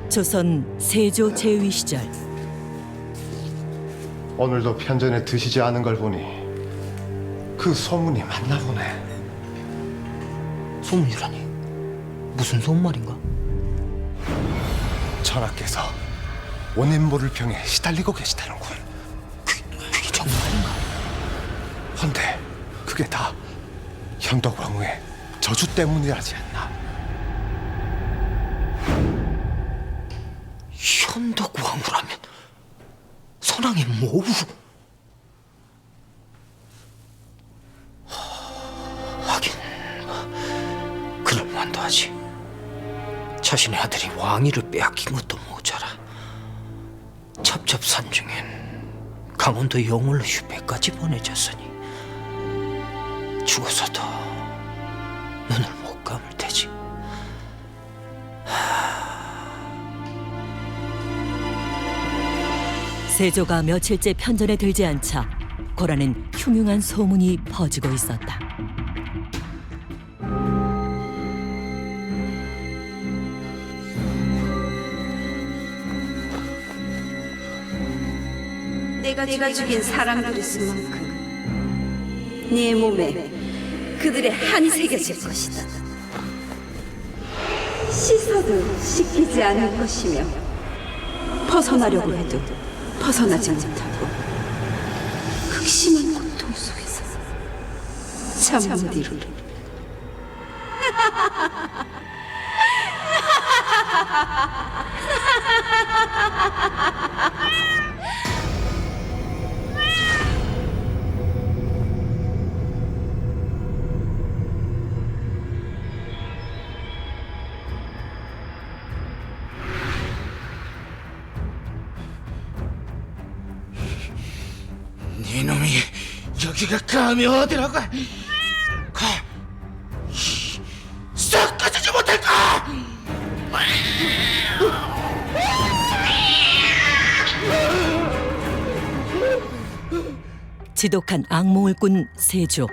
조선 세조 제위 시절 오늘도 편전에 드시지 않은 걸 보니 그 소문이 맞나 보네. 소문이라니? 무슨 소문말인가? 전하께서 원인 모를 병에 시달리고 계시다는군. 그게 정말인가? 헌데 그게 다 현덕왕후의 저주 때문이라지 않나? 현덕왕후라면 선왕의 모후? 하긴 그럴 만도 하지. 자신의 아들이 왕위를 빼앗긴 것도 모자라 첩첩산중엔 강원도 영월로 휴배까지 보내졌으니 죽어서도 눈을 못 감을 테지. 세조가 며칠째 편전에 들지 않자 고라는 흉흉한 소문이 퍼지고 있었다. 내가 죽인 사람들이 있을 만큼 네 몸에 그들의 한이 새겨질 것이다. 씻어도 씻기지 않을 것이며 벗어나려고 해도 벗어나지 못하고 극심한 고통 속에서 잠 못 이루리. 네놈이 여기가 감히 어디라고? 싹 꺼지지 못할까? 지독한 악몽을 꾼 세조.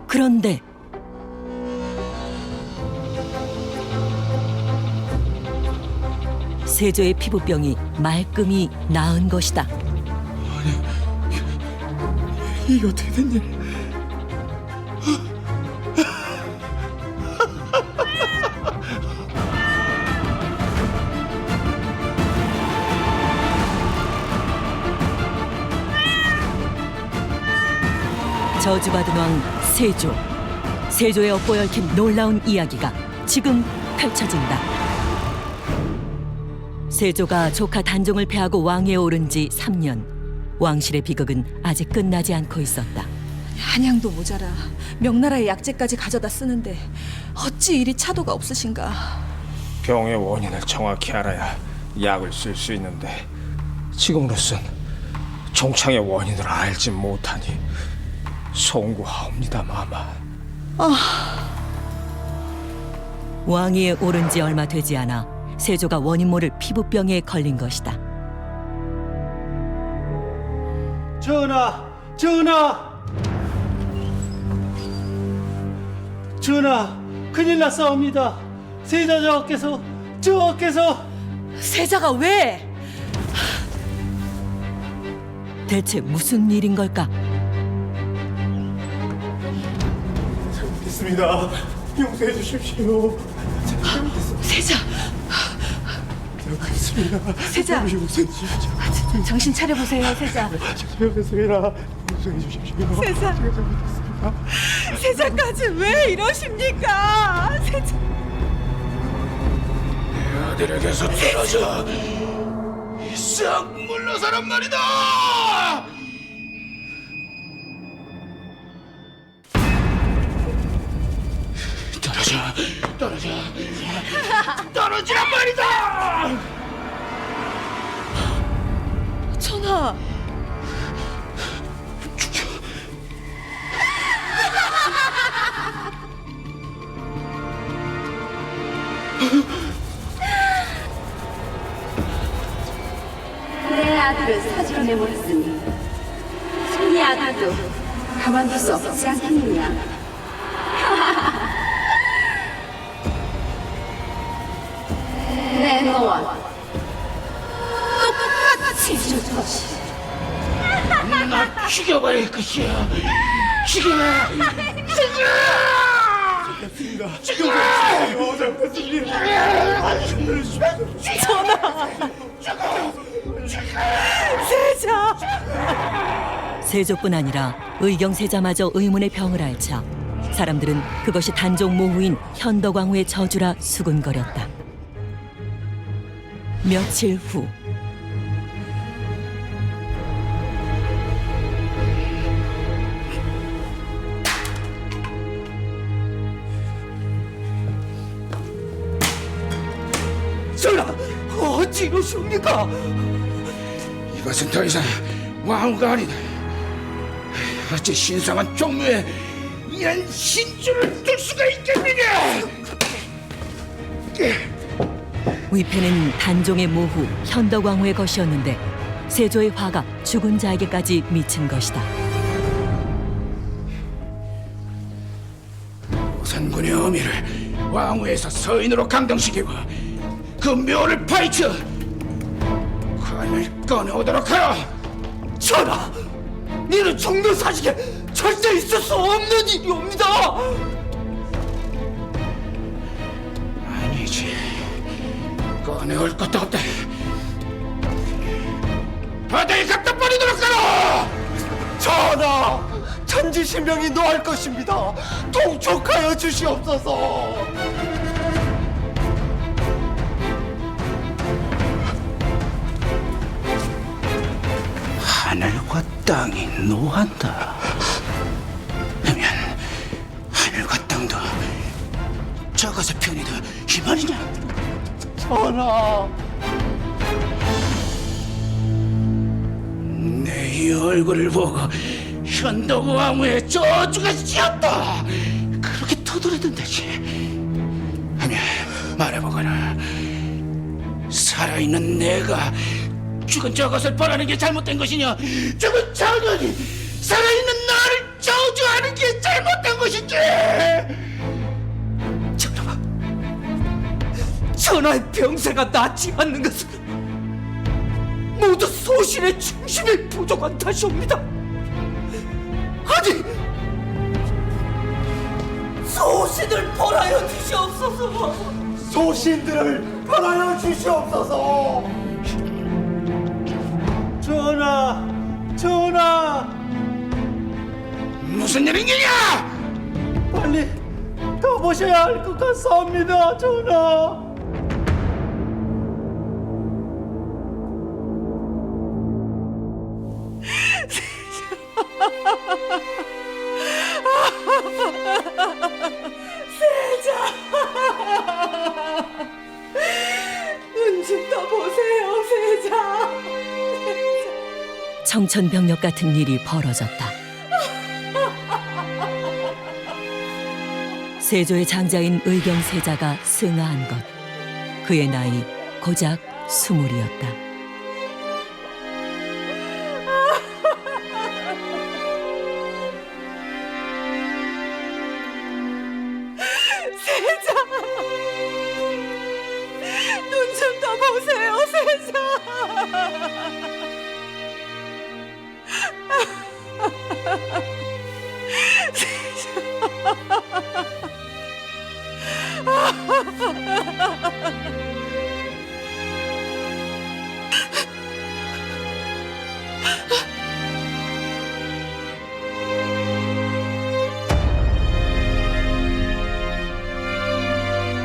그런데 세조의 피부병이 말끔히 나은 것이다. 이게 어떻게 된 일? 저주받은 왕 세조. 세조의 업보에 얽힌 놀라운 이야기가 지금 펼쳐진다. 세조가 조카 단종을 패하고 왕위에 오른 지 3년. 왕실의 비극은 아직 끝나지 않고 있었다. 한양도 모자라 명나라의 약재까지 가져다 쓰는데 어찌 이리 차도가 없으신가. 병의 원인을 정확히 알아야 약을 쓸 수 있는데 지금으로선 종창의 원인을 알지 못하니 송구하옵니다, 마마. 왕위에 오른 지 얼마 되지 않아 세조가 원인 모를 피부병에 걸린 것이다. 전하! 큰일 났사옵니다. 세자저하께서 세자가 왜? 대체 무슨 일인 걸까? 있습니다. 용서해 주십시오. 세자! 있습니다. 세자! 용서해 주십시오. 정신 차려보세요, 세자. 잘못했습니다. 용서해 주십시오. 세자! 세자까지 왜 이러십니까? 세자! 아들에게서 떨어져 싹 물러서란 말이다. 떨어지란 말이다. 전하! 내 아들을 사지로 내몰았으니 손이 아들도 가만둘 수 없지 않겠느냐. 내 너와 똑같이 줄 것이. 나 죽여버릴 것이야. 죽여! 세조뿐 아니라 의경세자마저 의문의 병을 앓자 사람들은 그것이 단종 모후인 현덕왕후의 저주라 수군거렸다. 며칠 후 전하, 어찌 이러십니까? 이것은 더 이상 왕후가 아니다. 어찌 신성한 종묘에 이런 신주를 둘 수가 있겠느냐? 위패는 단종의 모후 현덕왕후의 것이었는데 세조의 화가 죽은 자에게까지 미친 것이다. 오산군의 어미를 왕후에서 서인으로 강등시키고 그 묘를 파헤쳐 관을 꺼내오도록 하라. 전하, 이는 종묘 사직에 절대 있을 수 없는 일이옵니다. 아니지, 꺼내올 것도 없다. 바다에 갖다 버리도록 하라. 전하, 천지신명이 노할 것입니다. 통촉하여 주시옵소서. 하늘과 땅이 노한다. 하면 하늘과 땅도 저것의 편이다 이 말이냐? 전하, 내 이 얼굴을 보고 현덕 왕후의 저주가 씌었다. 그렇게 토들어댄다지. 하면 말해보거라. 살아있는 내가 죽은 저것을 벌하는 게 잘못된 것이냐? 죽은 자녀이 살아있는 나를 저주하는 게 잘못된 것인지? 전하의 병세가 낫지 않는 것은 모두 소신의 충심이 부족한 탓이옵니다. 아니, 소신을 벌하여 주시옵소서. 소신들을 벌하여 주시옵소서. 전하, 전하, 무슨 일이냐? 빨리 가보셔야 할 것 같사옵니다, 전하. 눈 좀 떠보세요, 세자. 청천벽력 같은 일이 벌어졌다. 세조의 장자인 의경세자가 승하한 것. 그의 나이 고작 20이었다. 눈 좀 떠보세요, 세자.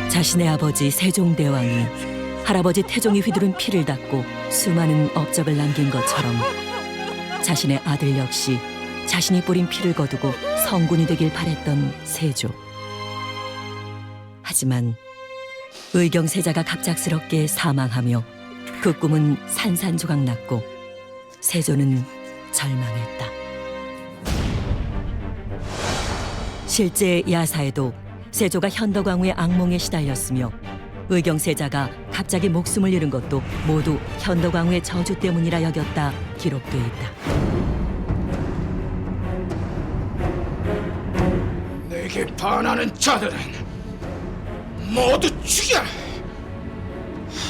자신의 아버지 세종대왕이 할아버지 태종이 휘두른 피를 닦고 수많은 업적을 남긴 것처럼 자신의 아들 역시 자신이 뿌린 피를 거두고 성군이 되길 바랬던 세조. 하지만 의경세자가 갑작스럽게 사망하며 그 꿈은 산산조각 났고 세조는 절망했다. 실제 야사에도 세조가 현덕왕후의 악몽에 시달렸으며 의경세자가 갑자기 목숨을 잃은 것도 모두 현덕왕후의 저주 때문이라 여겼다 기록돼 있다. 내게 반하는 자들은 모두 죽여라.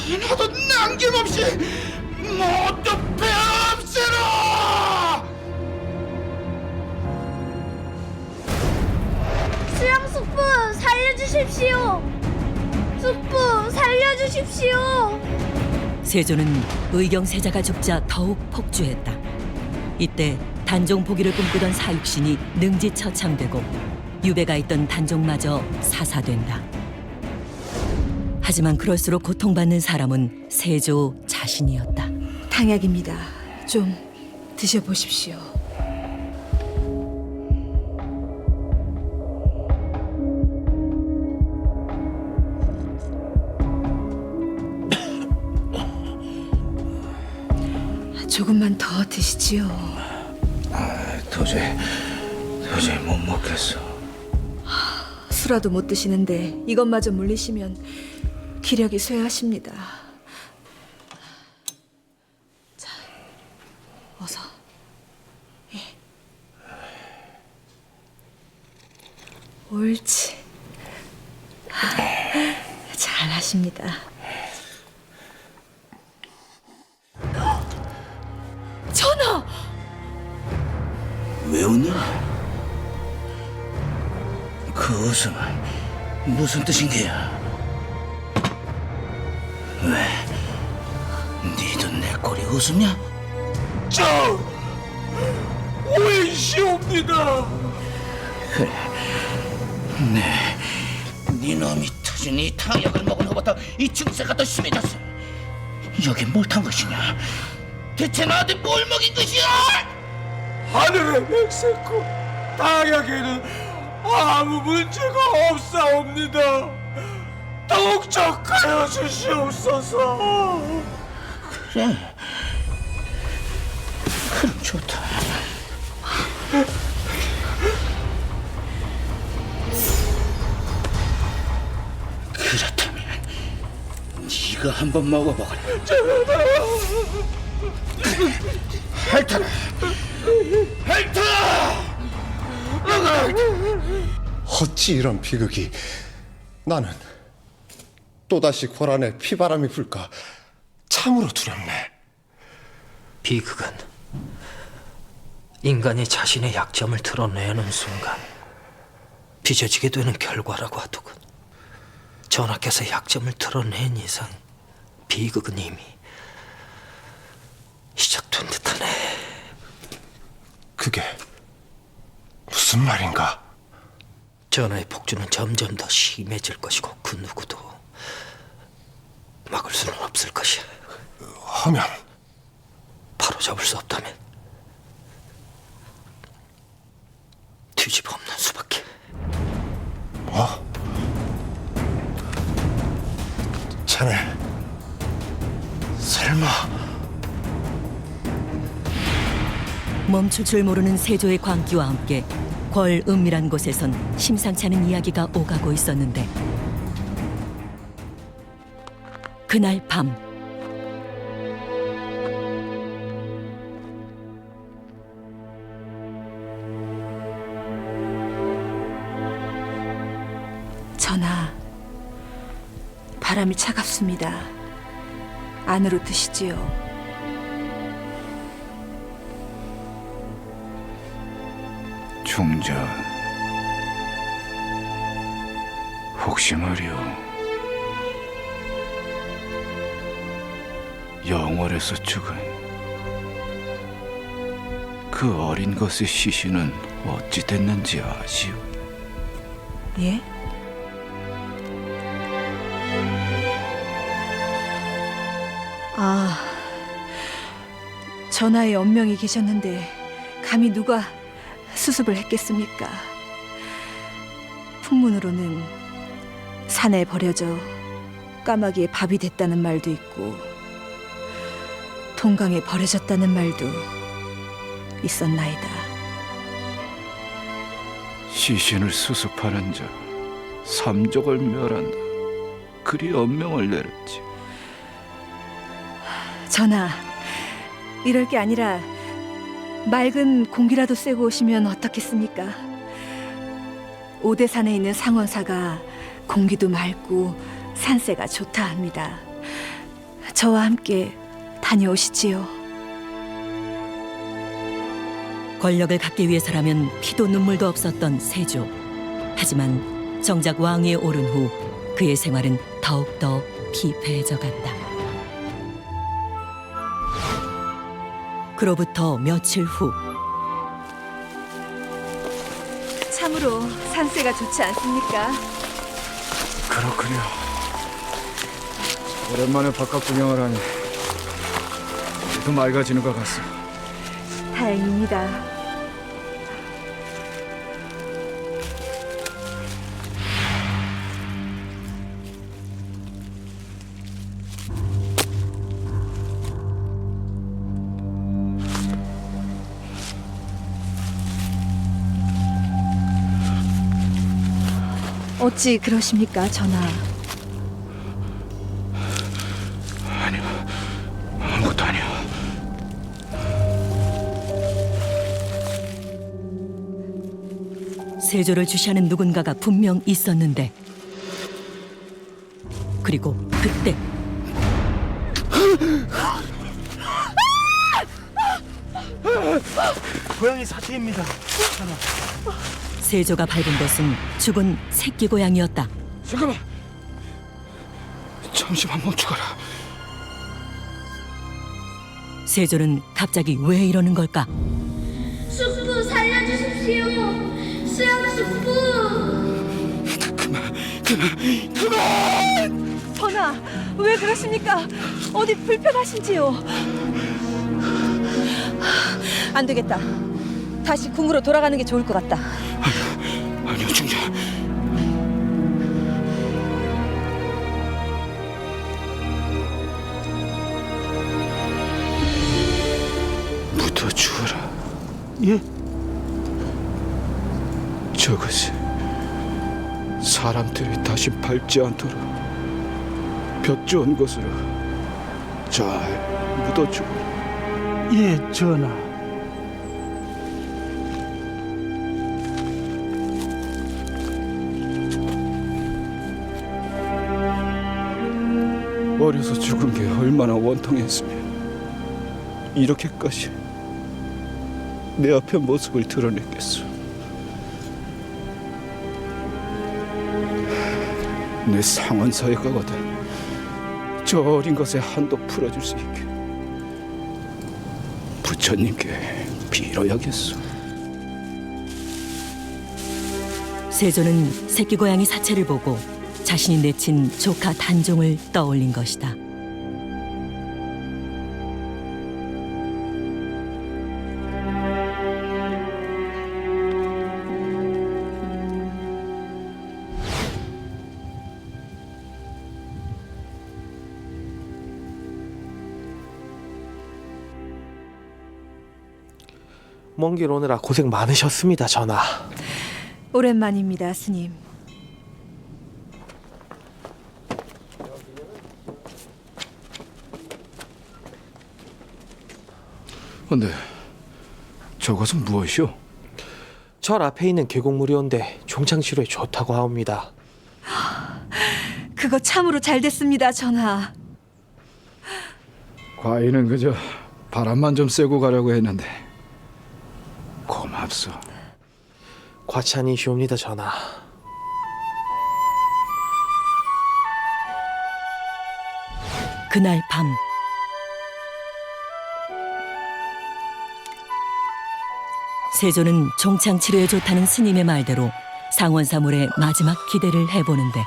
하나도 남김없이 모두 베없애라. 수영 숙부 살려주십시오. 숙부 살려주십시오. 세조는 의경세자가 죽자 더욱 폭주했다. 이때 단종 포기를 꿈꾸던 사육신이 능지처참되고 유배가 있던 단종마저 사사된다. 하지만 그럴수록 고통받는 사람은 세조 자신이었다. 당약입니다. 좀 드셔보십시오. 조금만 더 드시지요. 도저히 못 먹겠어. 술라도 못 드시는데 이것마저 물리시면 기력이 쇠하십니다. 자, 어서. 예. 옳지. 잘하십니다. 전하! 왜 웃냐? 그 웃음은 무슨 뜻인 게야? 왜? 니도 내 꼴이 웃음냐? 저 오해시옵니다. 네 놈이 터진 이 탕약을 먹은 후부터 이 증세가 더 심해졌어. 여기 뭘 탄 것이냐? 대체 나한테 뭘 먹인 것이야? 하늘의 백색고 당약에는 아무 문제가 없사옵니다. 더욱 적하여 주시옵소서. 그래. 그럼 좋다. 그렇다면 네가 한번 먹어보거라. 핥아라. 핥아! 어찌 이런 비극이. 나는 또다시 고란에 피바람이 불까 참으로 두렵네. 비극은 인간이 자신의 약점을 드러내는 순간 빚어지게 되는 결과라고 하더군. 전하께서 약점을 드러낸 이상 비극은 이미 시작된 듯하네. 그게 무슨 말인가? 전하의 폭주는 점점 더 심해질 것이고 그 누구도 막을 수는 없을 것이야. 하면 바로잡을 수 없다면 뒤집어 엎는 수밖에. 뭐? 자네 설마 멈출 줄 모르는 세조의 광기와 함께 궐 은밀한 곳에선 심상치 않은 이야기가 오가고 있었는데 그날 밤 전하, 바람이 차갑습니다. 안으로 드시지요. 중전, 혹시 말이오, 영월에서 죽은 그 어린 것의 시신은 어찌 됐는지 아시오? 예? 아, 전하의 언명이 계셨는데 감히 누가 수습을 했겠습니까? 풍문으로는 산에 버려져 까마귀의 밥이 됐다는 말도 있고 동강에 버려졌다는 말도 있었나이다. 시신을 수습하는 자 삼족을 멸한다. 그리 언명을 내렸지. 전하, 이럴 게 아니라 맑은 공기라도 쐬고 오시면 어떻겠습니까? 오대산에 있는 상원사가 공기도 맑고 산세가 좋다 합니다. 저와 함께 다녀오시지요. 권력을 갖기 위해서라면 피도 눈물도 없었던 세조. 하지만 정작 왕위에 오른 후 그의 생활은 더욱더 피폐해져 갔다. 그로부터 며칠 후 참으로 산세가 좋지 않습니까? 그렇군요. 오랜만에 바깥 구경을 하니 더 맑아지는 것 같소. 다행입니다. 어찌 그러십니까, 전하? 아니요, 아무것도 아니요. 세조를 주시하는 누군가가 분명 있었는데, 그리고 그때 고양이 사체입니다. 세조가 밟은 것은 죽은 새끼 고양이였다. 잠깐만. 잠시만 멈추거라. 세조는 갑자기 왜 이러는 걸까? 숙부 살려주십시오. 수양 숙부. 전하, 왜 그러십니까? 어디 불편하신지요? 안 되겠다. 다시 궁으로 돌아가는 게 좋을 것 같다. 아니요, 중자. 묻어 주어라. 예? 저것이 사람들이 다시 밟지 않도록 볕좋은 곳으로 잘 묻어 주어라. 예, 전하. 어려서 죽은 게 얼마나 원통했으면 이렇게까지 내 앞에 모습을 드러냈겠소. 내 상원사에 가거든 저 어린 것의 한도 풀어줄 수 있게 부처님께 빌어야겠소. 세조는 새끼 고양이 사체를 보고 자신이 내친 조카 단종을 떠올린 것이다. 먼 길 오느라 고생 많으셨습니다, 전하. 오랜만입니다, 스님. 근데 저것은 무엇이오? 절 앞에 있는 계곡물이온데 종창치료에 좋다고 하옵니다. 그거 참으로 잘 됐습니다, 전하. 과인은 그저 바람만 좀 쐬고 가려고 했는데 고맙소. 과찬이시옵니다, 전하. 그날 밤 세조는 종창 치료에 좋다는 스님의 말대로 상원사물의 마지막 기대를 해보는데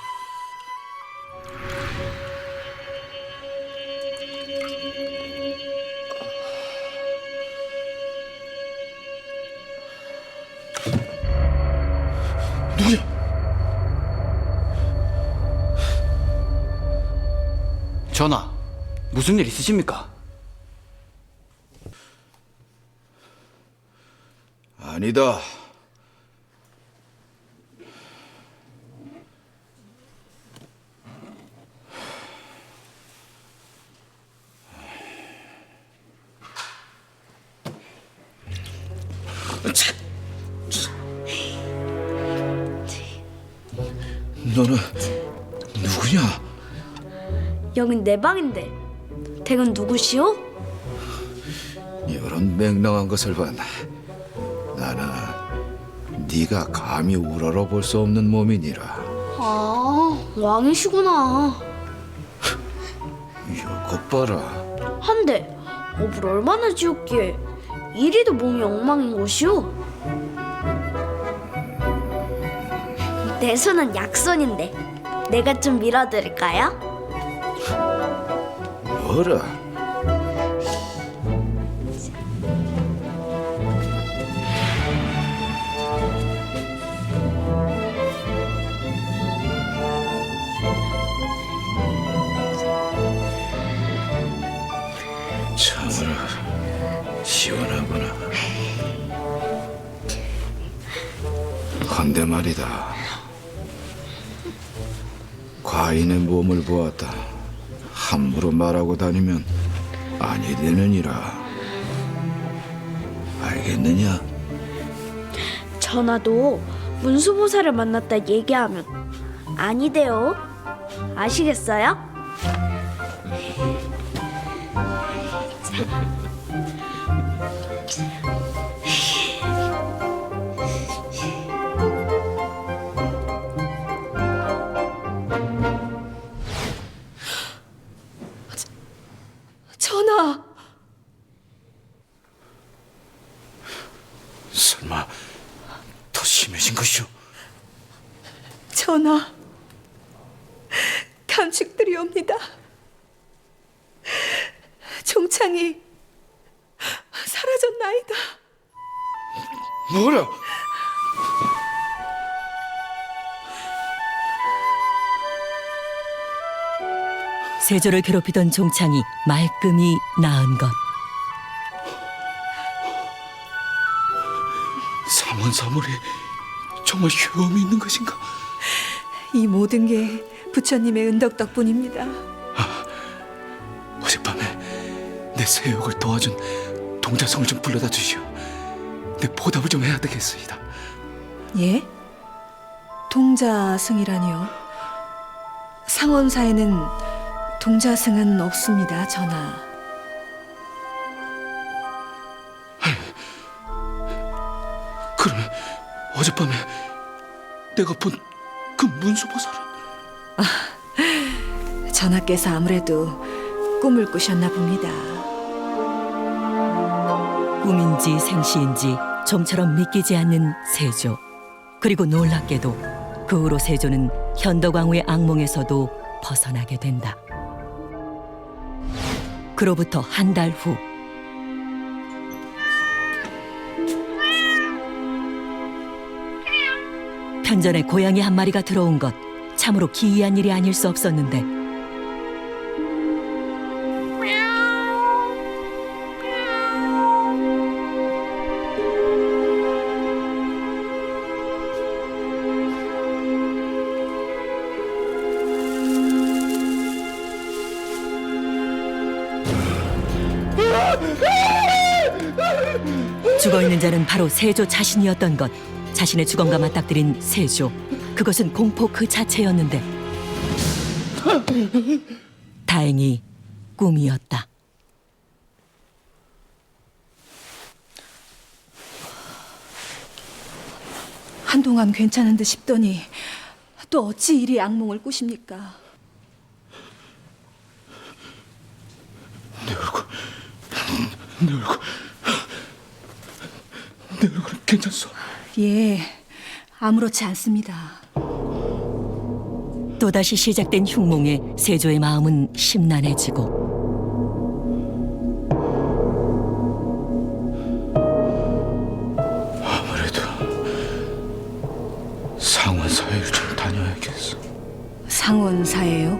전하, 무슨 일 있으십니까? 아니다. 너는 누구냐? 여긴 내 방인데 댁은 누구시오? 이런 맹랑한 것을 봐. 나는 네가 감히 우러러볼 수 없는 몸이니라. 아, 왕이시구나. 이것 봐라. 한데 업을 얼마나 지었기에 이리도 몸이 엉망인 것이오? 내 손은 약손인데 내가 좀 밀어드릴까요? 뭐라? 참으로 시원하구나. 헌데 말이다. 과인의 몸을 보았다. 함부로 말하고 다니면 아니 되느니라. 알겠느냐? 전하도 문수보살을 만났다 얘기하면 아니대요. 아시겠어요? 전하, 설마 더 심해진 것이오? 전하, 감축드리옵니다. 종창이 사라졌나이다. 뭐라? 세조를 괴롭히던 종창이 말끔히 나은 것. 삼원사물이 정말 효험이 있는 것인가? 이 모든 게 부처님의 은덕 덕분입니다. 어젯밤에 내 세욕을 도와준 동자성을 좀 불러다 주시오. 내 보답을 좀 해야 되겠습니다. 예? 동자승이라니요? 상원사에는 동자승은 없습니다, 전하. 그러면 어젯밤에 내가 본 그 문수보살은? 전하께서 아무래도 꿈을 꾸셨나 봅니다. 꿈인지 생시인지 좀처럼 믿기지 않는 세조. 그리고 놀랍게도 그 후로 세조는 현덕왕후의 악몽에서도 벗어나게 된다. 그로부터 한 달 후, 편전에 고양이 한 마리가 들어온 것, 참으로 기이한 일이 아닐 수 없었는데 죽어있는 자는 바로 세조 자신이었던 것. 자신의 주검과 맞닥뜨린 세조. 그것은 공포 그 자체였는데 다행히 꿈이었다. 한동안 괜찮은 듯 싶더니 또 어찌 이리 악몽을 꾸십니까? 내 얼굴은 괜찮소? 예, 아무렇지 않습니다. 또다시 시작된 흉몽에 세조의 마음은 심란해지고 아무래도 상원사회를 좀 다녀야겠어. 상원사예요?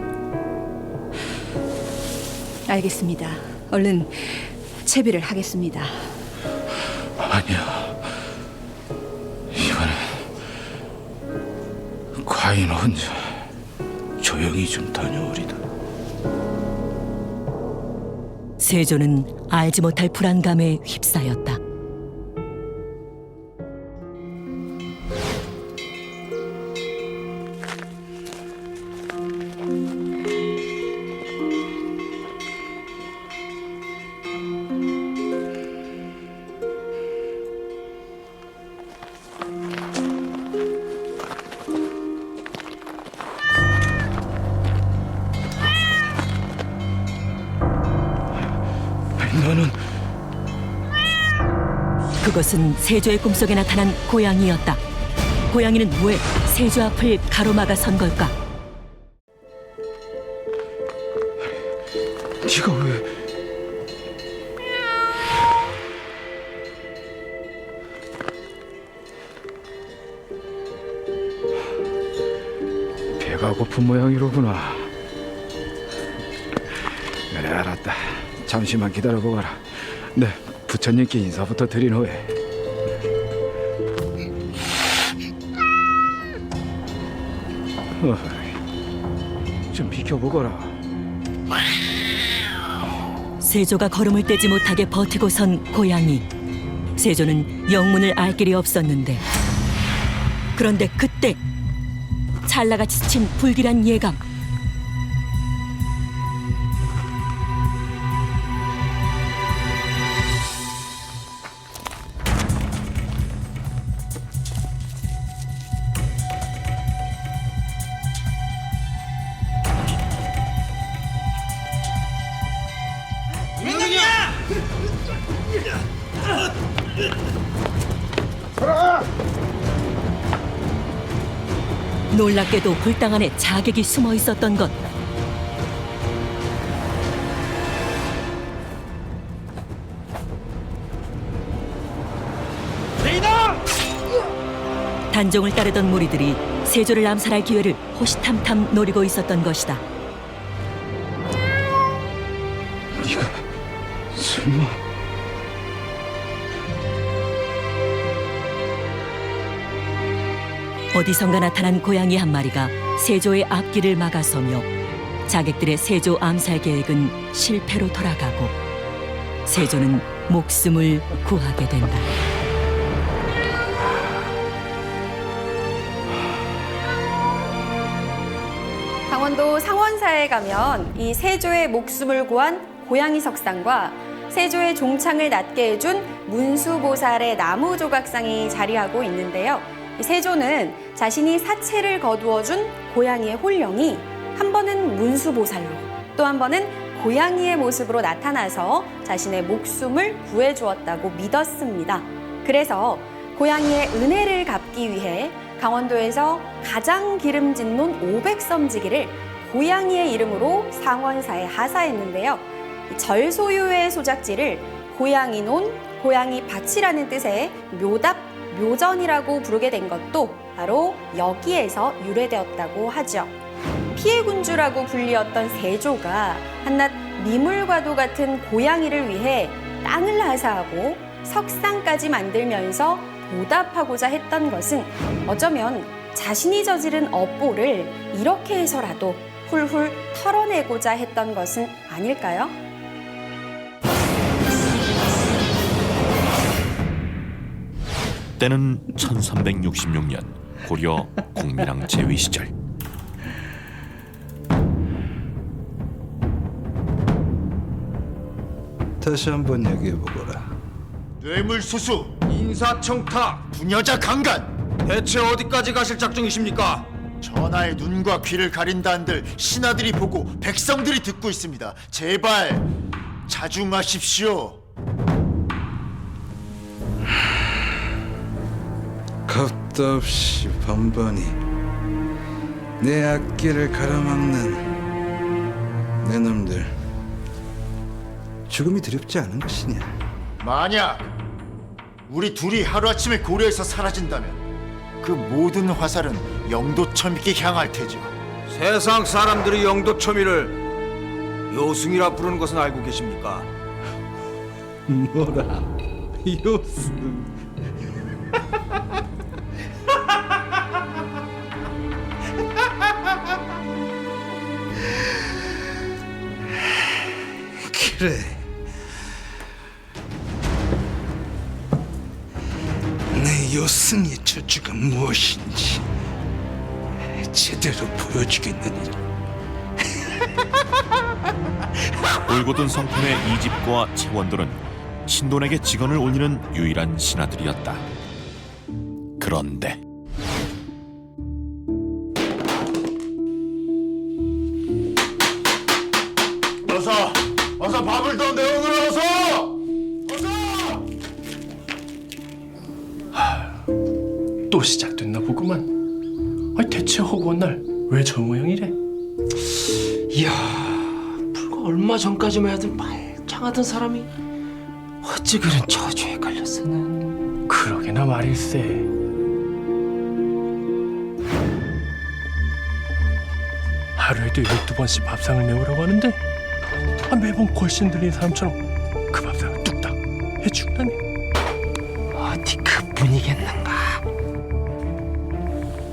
알겠습니다. 얼른 채비를 하겠습니다. 아니야. 이번엔 과인 혼자 조용히 좀 다녀오리다. 세조는 알지 못할 불안감에 휩싸였다. 그것은 세조의 꿈속에 나타난 고양이였다. 고양이는 왜 세조 앞을 가로막아 선 걸까? 네가 왜? 배가 고픈 모양이로구나. 그래, 알았다. 잠시만 기다려보거라. 네, 부처님께 인사부터 드린 후에. 좀 비켜보거라. 세조가 걸음을 떼지 못하게 버티고 선 고양이. 세조는 영문을 알 길이 없었는데, 그런데 그때 찰나같이 스친 불길한 예감. 놀랍게도 불당 안에 자객이 숨어 있었던 것. 단종을 따르던 무리들이 세조를 암살할 기회를 호시탐탐 노리고 있었던 것이다. 네가 설마? 어디선가 나타난 고양이 한 마리가 세조의 앞길을 막아서며 자객들의 세조 암살 계획은 실패로 돌아가고 세조는 목숨을 구하게 된다. 강원도 상원사에 가면 이 세조의 목숨을 구한 고양이 석상과 세조의 종창을 낫게 해준 문수보살의 나무 조각상이 자리하고 있는데요. 이 세조는 자신이 사체를 거두어준 고양이의 홀령이 한 번은 문수보살로 또 한 번은 고양이의 모습으로 나타나서 자신의 목숨을 구해주었다고 믿었습니다. 그래서 고양이의 은혜를 갚기 위해 강원도에서 가장 기름진 논 500섬지기를 고양이의 이름으로 상원사에 하사했는데요. 절 소유의 소작지를 고양이 논, 고양이 밭이라는 뜻의 묘답, 묘전이라고 부르게 된 것도 바로 여기에서 유래되었다고 하죠. 피해군주라고 불리었던 세조가 한낱 미물과도 같은 고양이를 위해 땅을 하사하고 석상까지 만들면서 보답하고자 했던 것은 어쩌면 자신이 저지른 업보를 이렇게 해서라도 훌훌 털어내고자 했던 것은 아닐까요? 때는 1366년 고려 공민왕 제위 시절. 다시 한번 얘기해보거라. 뇌물수수, 인사청탁, 부녀자 강간. 대체 어디까지 가실 작정이십니까? 전하의 눈과 귀를 가린다 한들 신하들이 보고 백성들이 듣고 있습니다. 제발 자중하십시오. 겁도 없이 번번이 내 앞길을 가로막는 내 놈들 죽음이 두렵지 않은 것이냐? 만약 우리 둘이 하루아침에 고려에서 사라진다면 그 모든 화살은 영도첨이께 향할 테죠. 세상 사람들이 영도첨이를 요승이라 부르는 것은 알고 계십니까? 뭐라? 요승? 그래. 내 요승의 저주가 무엇인지 제대로 보여주겠느니라. 올고든 성편의 이집과 채원들은 신돈에게 직언을 올리는 유일한 신하들이었다. 그런데 어서 밥을 더 내오너라. 어서! 또 시작됐나 보구만. 아니 대체 허구한 날 왜 저 모양이래? 이야, 불과 얼마 전까지만 해도 말짱하던 사람이 어찌 그런 저주에 걸렸으나. 그러게나 말일세. 하루에도 12번씩 밥상을 내오라고 하는데 매번 골신 들린 사람처럼 그 밥상을 뚝딱 해주다니. 어디 그뿐이겠는가?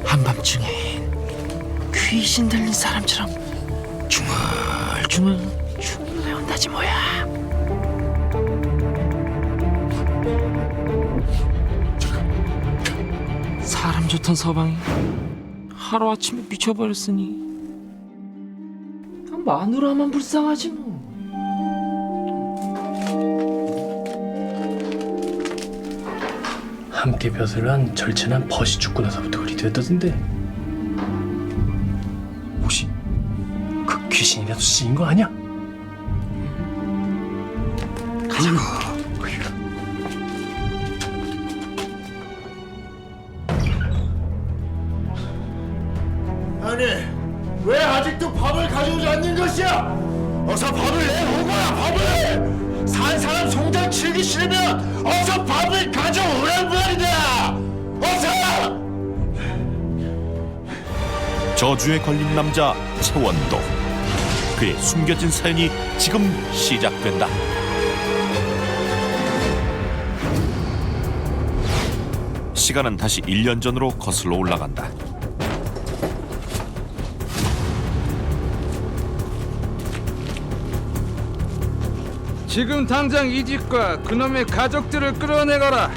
한밤중에 귀신 들린 사람처럼 중얼중얼 외운다지 뭐야. 사람 좋던 서방이 하루아침에 미쳐버렸으니 마누라만 불쌍하지 뭐. 함께 벼슬을 한 절친한 벗이 죽고 나서부터 그리 되었다던데. 혹시 그 귀신이라도 씌인 거 아니야? 가자고. 아니, 왜 아직도 밥을 가져오지 않는 것이야? 어서 밥을 내오거라, 밥을! 산 사람 송장 치기 싫으면 어서 밥을 가져오란 말이다! 어서! 저주에 걸린 남자 채원도. 그의 숨겨진 사연이 지금 시작된다. 시간은 다시 1년 전으로 거슬러 올라간다. 지금 당장 이 집과 그놈의 가족들을 끌어내거라.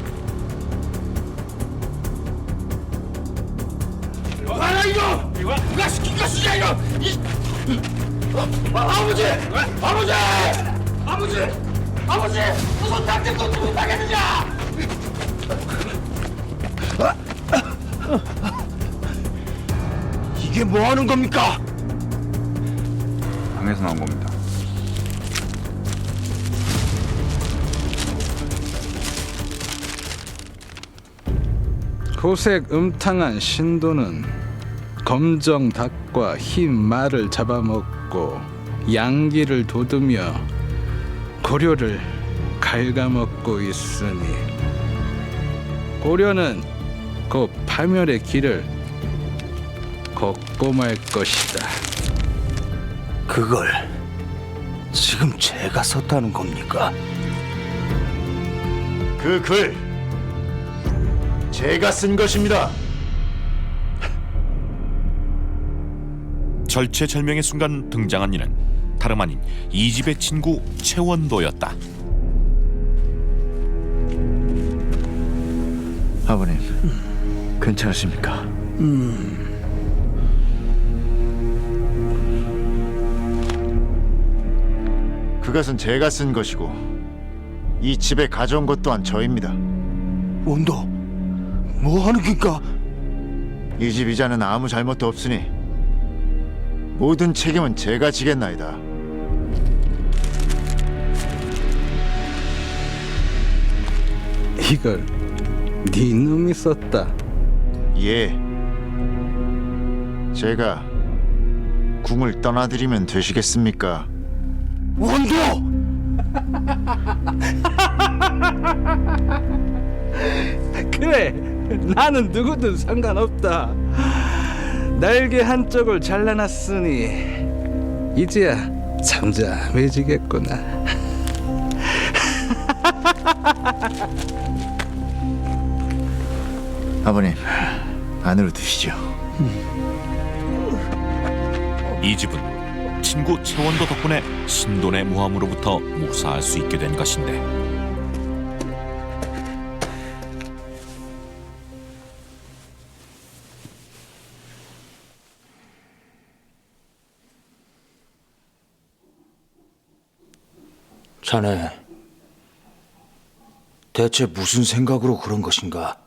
봐라 이거! 누가 시킨 것이냐 이거! 아버지! 아버지! 아버지! 아버지! 무슨 당장 또 두고 나겠느냐! 이게 뭐 하는 겁니까? 방에서 나온 겁니다. 호색 음탕한 신도는 검정 닭과 흰 말을 잡아먹고 양기를 돋우며 고려를 갉아먹고 있으니 고려는 그 파멸의 길을 걷고 말 것이다. 그걸 지금 제가 썼다는 겁니까? 그 글 제가 쓴 것입니다. 절체절명의 순간 등장한 이는 다름 아닌 이 집의 친구 채원도였다. 아버님, 괜찮으십니까? 그것은 제가 쓴 것이고 이 집에 가져온 것 또한 저입니다. 원도 뭐 하는 깁니까? 이 집 이자는 아무 잘못도 없으니 모든 책임은 제가 지겠나이다. 이걸 네 놈이 썼다. 예. 제가 궁을 떠나드리면 되시겠습니까? 원도! 그래, 나는 누구든 상관없다. 날개 한쪽을 잘라놨으니 이제야 잠잠해지겠구나. 아버님, 안으로 드시죠. 이 집은 친구 채원도 덕분에 신돈의 모함으로부터 무사할 수 있게 된 것인데, 자네 대체 무슨 생각으로 그런 것인가?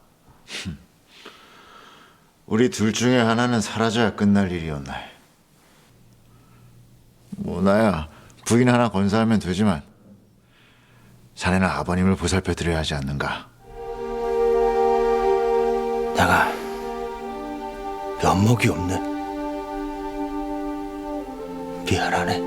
우리 둘 중에 하나는 사라져야 끝날 일이었나. 뭐 나야 부인 하나 건사하면 되지만 자네는 아버님을 보살펴 드려야 하지 않는가. 내가 면목이 없네. 미안하네.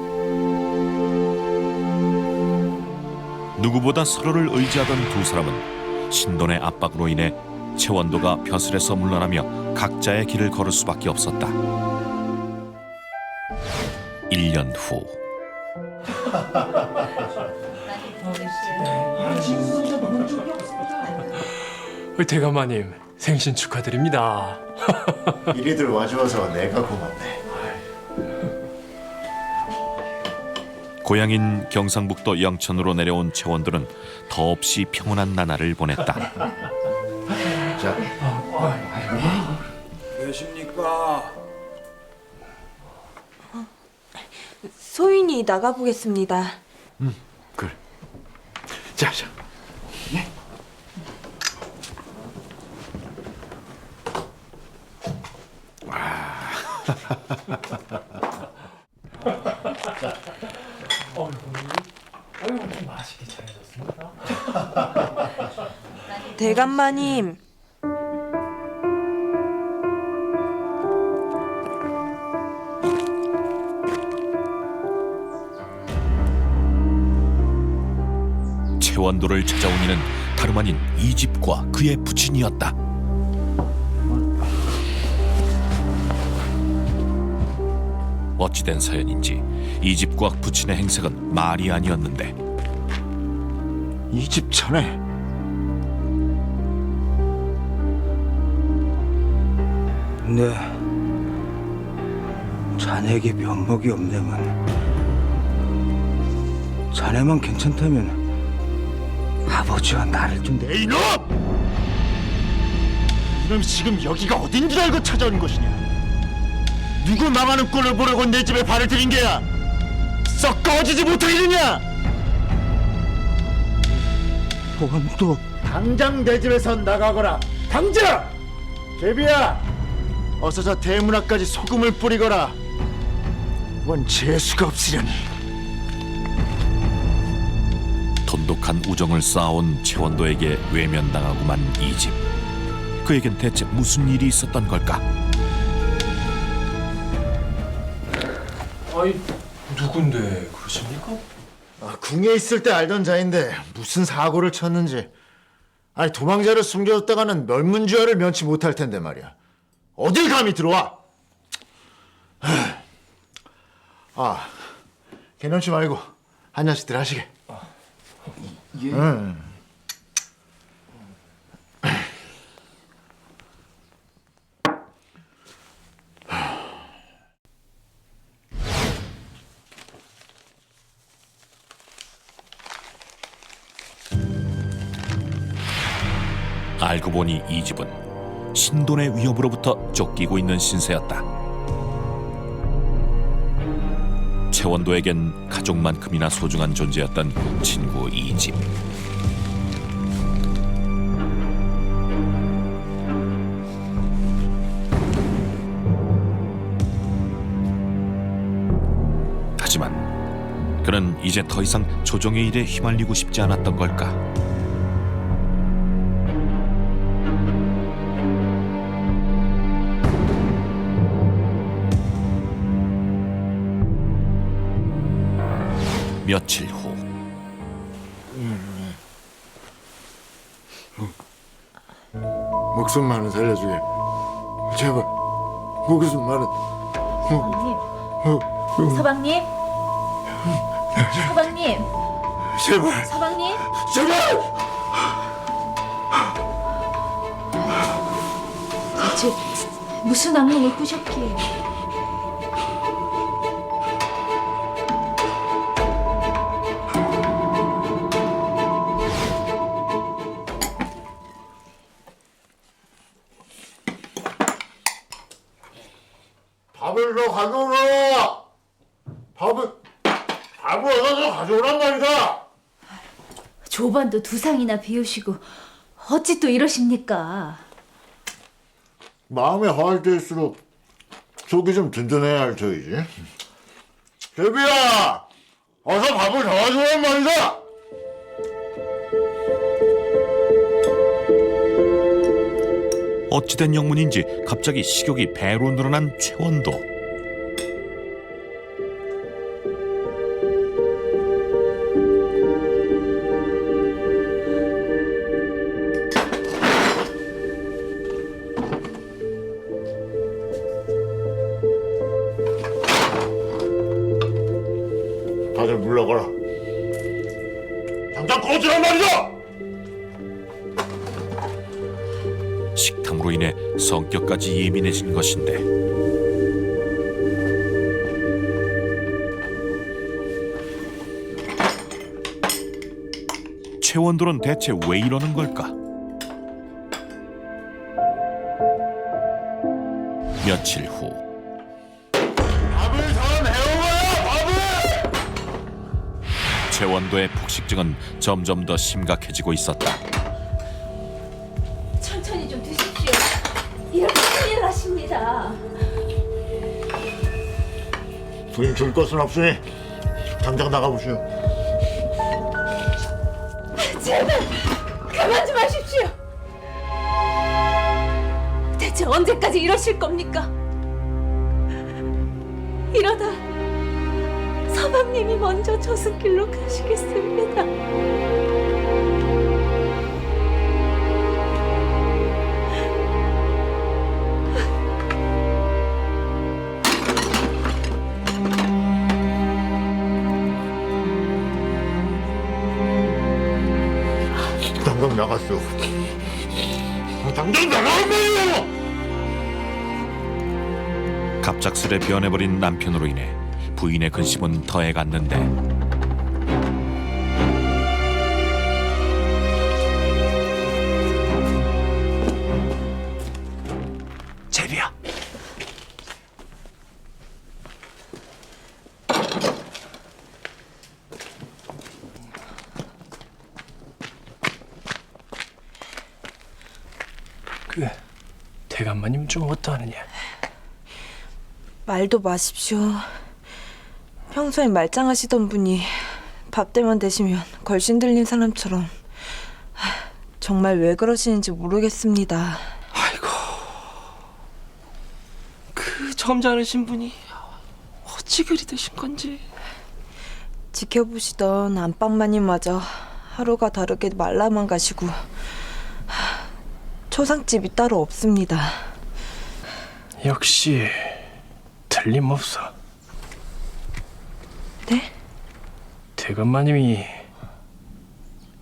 누구보다 서로를 의지하던 두 사람은 신돈의 압박으로 인해 채원도가 벼슬에서 물러나며 각자의 길을 걸을 수밖에 없었다. 1년 후 대감마님 생신 축하드립니다. 이리들 와줘서 내가 고맙네. 고향인 경상북도 영천으로 내려온 채원도는 더없이 평온한 나날을 보냈다. 자, 계십니까? 소인이 나가보겠습니다. 그래. 자. 네. 맛있게 잘해줬습니다. 대감마님, 채원도를 찾아온 이는 다름 아닌 이집과 그의 부친이었다. 어찌된 사연인지 이집과 부친의 행색은 말이 아니었는데 이 집 자네. 네. 자네에게 면목이 없네만. 자네만 괜찮다면 아버지와 나를 좀 내 이놈! 이놈이 지금 여기가 어딘 줄 알고 찾아온 것이냐? 누구 망하는 꼴을 보려고 내 집에 발을 들인 게야? 썩 꺼지지 못하겠느냐? 원도 당장 내 집에서 나가거라. 당장! 제비야, 어서 저 대문 앞까지 소금을 뿌리거라. 원 재수가 없으려니. 돈독한 우정을 쌓아온 채원도에게 외면당하고만 이집. 그에겐 대체 무슨 일이 있었던 걸까? 아이, 누군데 그러십니까? 궁에 있을 때 알던 자인데 무슨 사고를 쳤는지. 아니, 도망자를 숨겨뒀다가는 멸문주화를 면치 못할 텐데 말이야. 어딜 감히 들어와? 아, 개념치 말고 한 잔씩들 하시게. 예. 알고 보니 이 집은 신돈의 위협으로부터 쫓기고 있는 신세였다. 채원도에겐 가족만큼이나 소중한 존재였던 친구 이 집. 하지만 그는 이제 더 이상 조정의 일에 휘말리고 싶지 않았던 걸까? 며칠 후 목숨만은 살려주게. 제발. 목숨만은. 서방님, 서방님, 제발. 서방님. 제발. 대체 무슨 악몽을 꾸셨기에? 밥을 더 가져오라. 밥을 얻어서 가져오란 말이다. 조반도 두 상이나 비우시고 어찌 또 이러십니까? 마음이 허할 때일수록 속이 좀 든든해야 할 터이지. 제비야, 어서 밥을 더 가져오란 말이다. 어찌된 영문인지 갑자기 식욕이 배로 늘어난 최원도. 다들 물러가라. 당장 꺼지란 말이다! 식탐으로 인해 성격까지 예민해진 것인데 최원도는 대체 왜 이러는 걸까? 며칠 후 밥을 더 내어봐야 밥을! 최원도의 폭식증은 점점 더 심각해지고 있었다. 천천히 좀 드십시오. 이렇게 큰일 나십니다. 부인 줄 것은 없으니 당장 나가보시오. 제발 그만 좀 하십시오. 대체 언제까지 이러실 겁니까? 이러다 서방님이 먼저 저승길로 가시겠습니다. 당장 나갔어. 당장 나가란 말이오! 갑작스레 변해버린 남편으로 인해 부인의 근심은 더해갔는데 제비야. 그 대감마님 좀 어떠하느냐? 말도 마십시오. 평소에 말짱하시던 분이 밥 때만 되시면 걸신 들린 사람처럼. 정말 왜 그러시는지 모르겠습니다. 그 점잖으신 분이 어찌 그리 되신 건지. 지켜보시던 안방마님마저 하루가 다르게 말라만 가시고 초상집이 따로 없습니다. 역시 틀림없어. 네? 대감마님이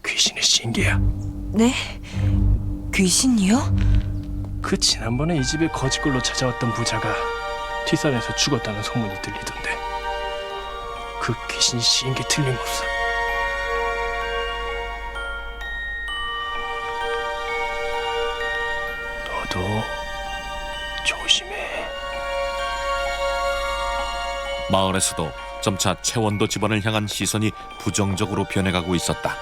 귀신의 신기야. 네? 귀신이요? 그 지난번에 이 집에 거짓글로 찾아왔던 부자가 뒷산에서 죽었다는 소문이 들리던데 그 귀신이 시인 게 틀림없어. 너도 조심해. 마을에서도 점차 최원도 집안을 향한 시선이 부정적으로 변해가고 있었다.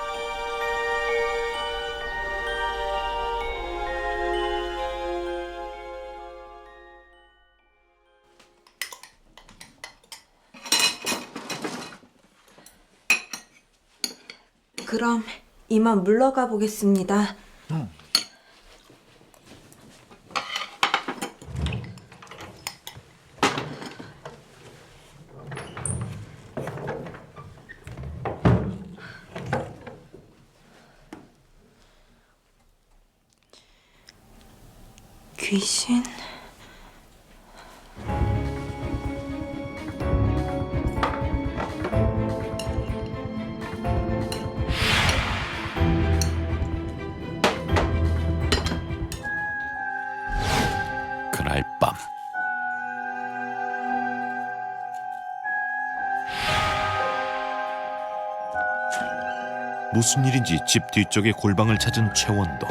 그럼 이만 물러가 보겠습니다. 귀신? 그날 밤 무슨 일인지 집 뒤쪽의 골방을 찾은 최원도.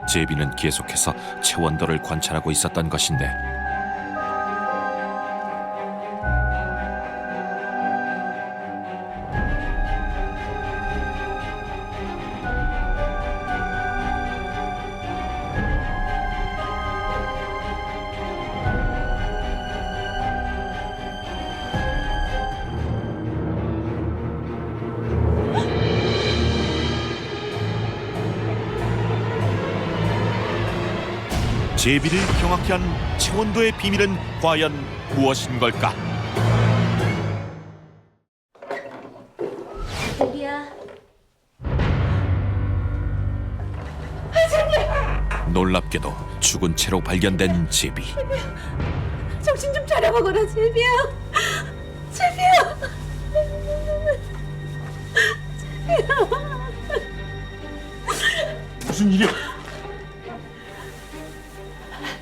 제비는 계속해서 최원도를 관찰하고 있었던 것인데 제비를 경악케 한 채원도의 비밀은 과연 무엇인 걸까? 제비야. 놀랍게도 죽은 채로 발견된 제비. 정신 좀 차려먹어라, 제비야. 제비야. 무슨 일이야?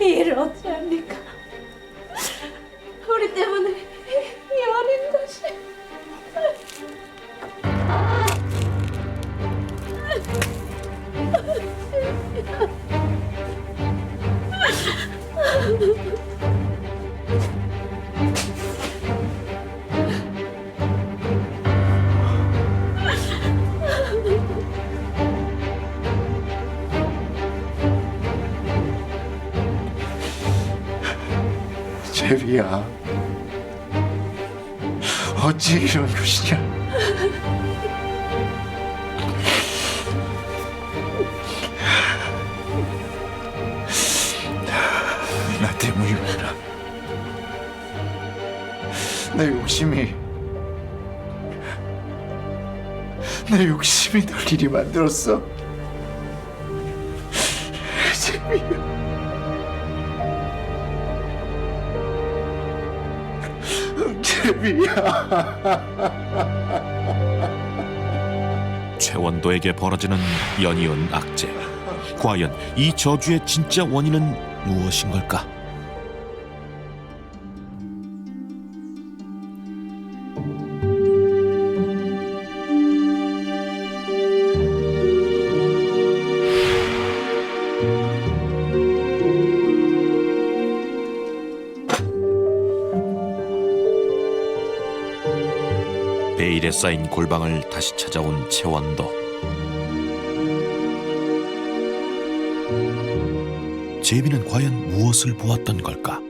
이 일을 어찌합니까? 우리 때문에 이 어린 것이. 제비야, 어찌 이런 것이냐? 나 때문이구나. 내 욕심이 널 이리 만들었어. 제비야. 채원도에게 벌어지는 연이은 악재. 과연 이 저주의 진짜 원인은 무엇인 걸까? 베일에 쌓인 골방을 다시 찾아온 채원도. 제비는 과연 무엇을 보았던 걸까?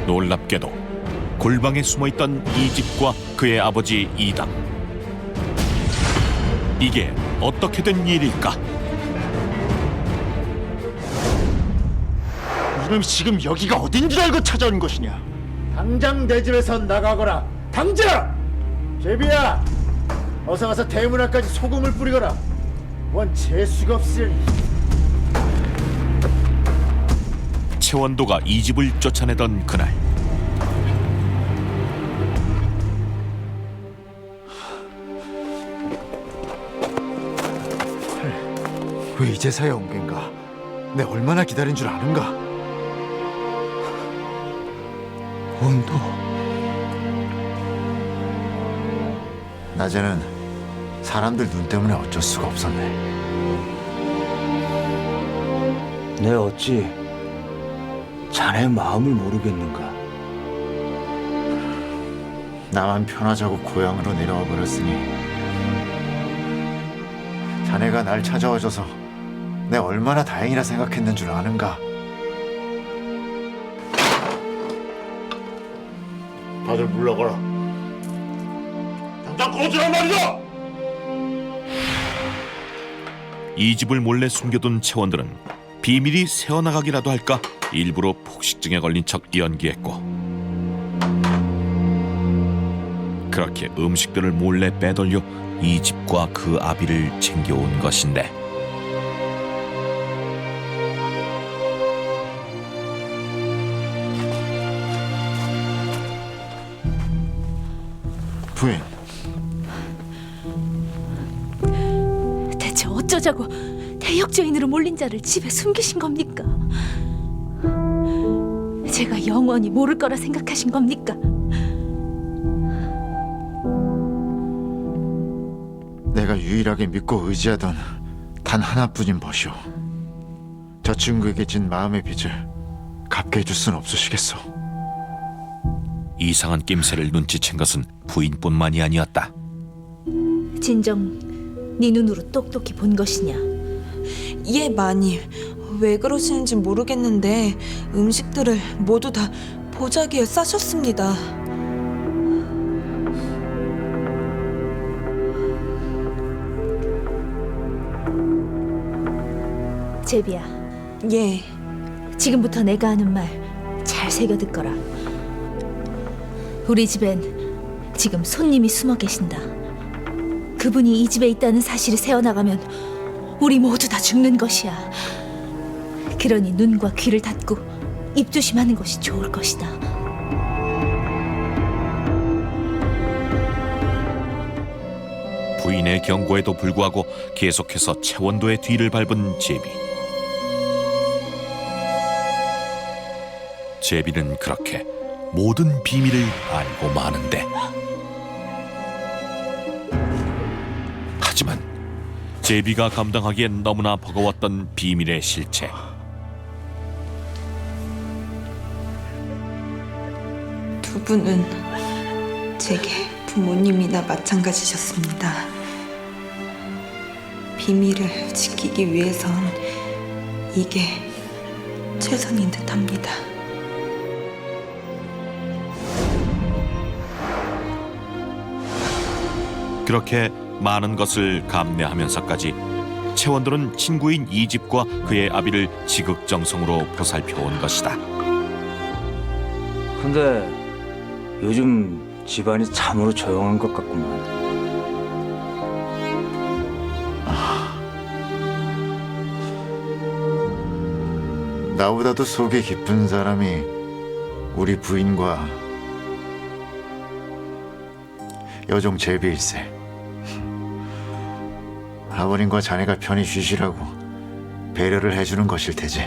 놀랍게도 골방에 숨어있던 이집과 그의 아버지 이당. 이게 어떻게 된 일일까? 이놈이 지금 여기가 어딘 줄 알고 찾아온 것이냐? 당장 내 집에서 나가거라. 당장! 제비야, 어서 가서 대문 앞까지 소금을 뿌리거라. 원 재수가 없으려니. 채원도가 이집을 쫓아내던 그날, 왜 이제서야 온 겐가? 내 얼마나 기다린 줄 아는가? 원도. 낮에는 사람들 눈 때문에 어쩔 수가 없었네. 내 어찌 자네 마음을 모르겠는가? 나만 편하자고 고향으로 내려와 버렸으니 자네가 날 찾아와줘서 내 얼마나 다행이라 생각했는 줄 아는가? 다들 물러가라. 당장 꺼지란 말이다! 이집을 몰래 숨겨둔 채원들은 비밀이 새어나가기라도 할까 일부러 폭식증에 걸린 척 연기했고, 그렇게 음식들을 몰래 빼돌려 이집과 그 아비를 챙겨온 것인데, 부인, 대체 어쩌자고 대역죄인으로 몰린 자를 집에 숨기신 겁니까? 제가 영원히 모를 거라 생각하신 겁니까? 내가 유일하게 믿고 의지하던 단 하나뿐인 벗이오. 저 친구에게 진 마음의 빚을 갚게 해줄 순 없으시겠소? 이상한 낌새를 눈치챈 것은 부인뿐만이 아니었다. 진정 네 눈으로 똑똑히 본 것이냐? 예, 마님. 왜 그러시는지 모르겠는데 음식들을 모두 다 보자기에 싸셨습니다. 제비야. 예. 지금부터 내가 하는 말 잘 새겨 듣거라. 우리 집엔 지금 손님이 숨어 계신다. 그분이 이 집에 있다는 사실이 새어나가면 우리 모두 다 죽는 것이야. 그러니 눈과 귀를 닫고 입 조심하는 것이 좋을 것이다. 부인의 경고에도 불구하고 계속해서 채원도의 뒤를 밟은 제비. 제비는 그렇게 모든 비밀을 알고 마는데, 하지만 제비가 감당하기엔 너무나 버거웠던 비밀의 실체. 두 분은 제게 부모님이나 마찬가지셨습니다. 비밀을 지키기 위해선 이게 최선인 듯합니다. 그렇게 많은 것을 감내하면서까지 채원도는 친구인 이집과 그의 아비를 지극정성으로 보살펴온 것이다. 근데 요즘 집안이 참으로 조용한 것 같구만. 나보다도 속이 깊은 사람이 우리 부인과 여종 제비일세. 아버님과 자네가 편히 쉬시라고 배려를 해주는 것일 테지.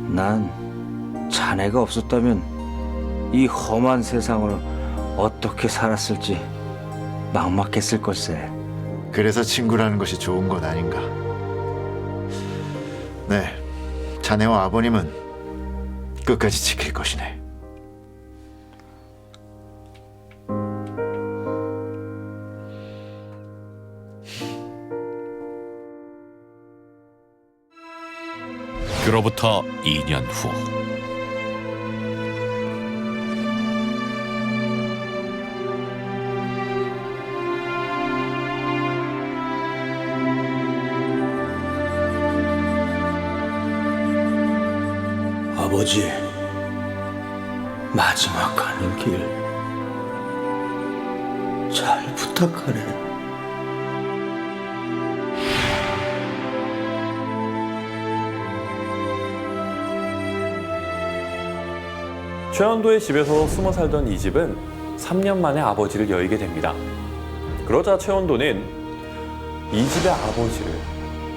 난 자네가 없었다면 이 험한 세상을 어떻게 살았을지 막막했을 걸세. 그래서 친구라는 것이 좋은 것 아닌가. 네, 자네와 아버님은 끝까지 지킬 것이네. 그로부터 2년 후, 아버지, 마지막 가는 길 잘 부탁하네. 최원도의 집에서 숨어 살던 이집은 3년 만에 아버지를 여의게 됩니다. 그러자 최원도는 이집의 아버지를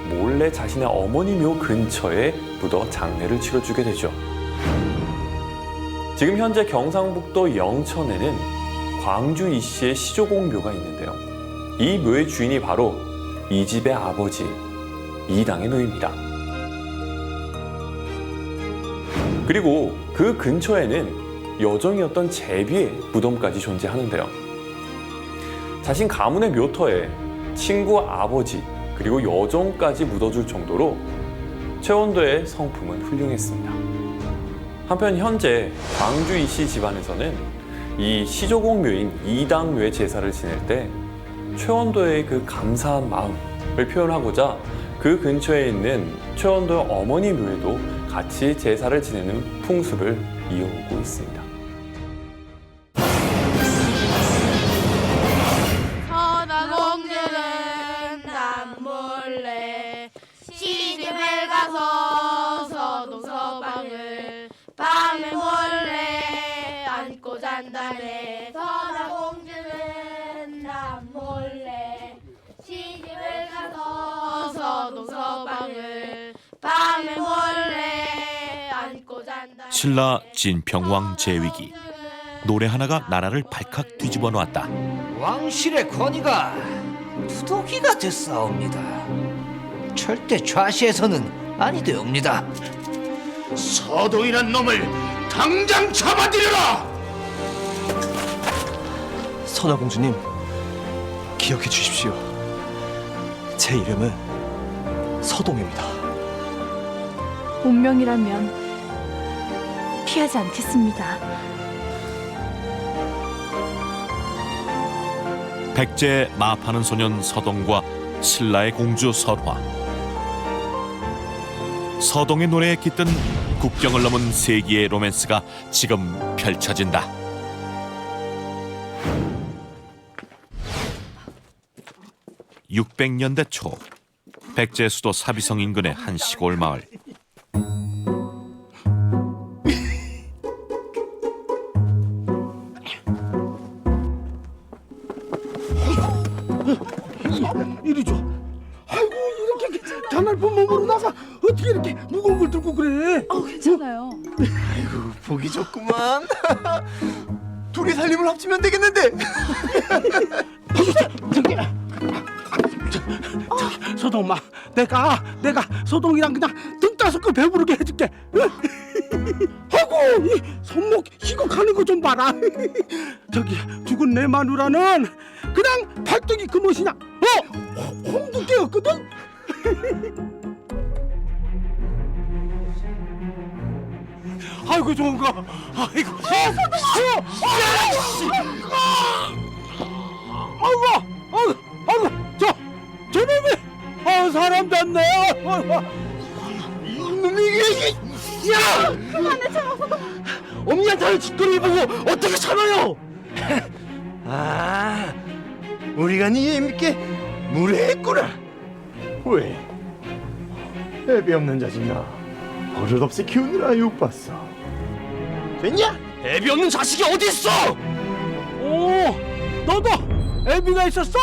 몰래 자신의 어머니 묘 근처에 묻어 장례를 치러주게 되죠. 지금 현재 경상북도 영천에는 광주 이씨의 시조공 묘가 있는데요. 이 묘의 주인이 바로 이 집의 아버지 이당의 노입니다. 그리고 그 근처에는 여종이었던 제비의 무덤까지 존재하는데요. 자신 가문의 묘터에 친구 아버지 그리고 여종까지 묻어줄 정도로 최원도의 성품은 훌륭했습니다. 한편 현재 광주 이씨 집안에서는 이 시조공 묘인 이당묘의 제사를 지낼 때 최원도의 그 감사한 마음을 표현하고자 그 근처에 있는 최원도의 어머니 묘에도 같이 제사를 지내는 풍습을 이어오고 있습니다. 선화공주는 남몰래 시집을 가서 서동서방을 밤에 몰래 안고 잔다네. 선화공주는 남몰래 시집을 가서 서동서방을 밤에 몰래 안고 잔다네. 신라 진평왕 제위기, 노래 하나가 나라를 발칵 뒤집어 놓았다. 왕실의 권위가 투도기가 됐사옵니다. 절대 좌시해서는 아니되옵니다. 서도인한 놈을 당장 잡아들여라! 선화공주님, 기억해 주십시오. 제 이름은 서동입니다. 운명이라면 피하지 않겠습니다. 백제의 마파는 소년 서동과 신라의 공주 설화. 서동의 노래에 깃든 국경을 넘은 세기의 로맨스가 지금 펼쳐진다. (600년대) 초 백제 수도 사비성 인근의 한 시골 마을. 이리 줘. 아이고 이렇게 가말폰 몸으로 나가 어떻게 이렇게 무거운 걸 들고 그래? 괜찮아요. 아이고 보기 좋구만. 둘이 살림을 합치면 되겠는데. 저기 소동 엄마, 내가 소동이랑 그냥 등 따서 그 배부르게 해줄게. 하고 이 손목 희곡하는 거 좀 봐라. 저기 죽은 내 마누라는 그냥 팔뚝이 그 멋이냐? 홍두깨였거든. 아이고 좋은 거. 아이고. 아이고. 저놈이 사람 됐네. 이놈이 이게 야! 그만해 참아서. 엄니한테 짓거리 보고 어떻게 참아요? 아, 우리가 네 애미께 무례했구나. 왜? 애비 없는 자식아 버릇없이 키우느라 욕봤어. 됐냐? 애비 없는 자식이 어디 있어? 오, 너도 애비가 있었어?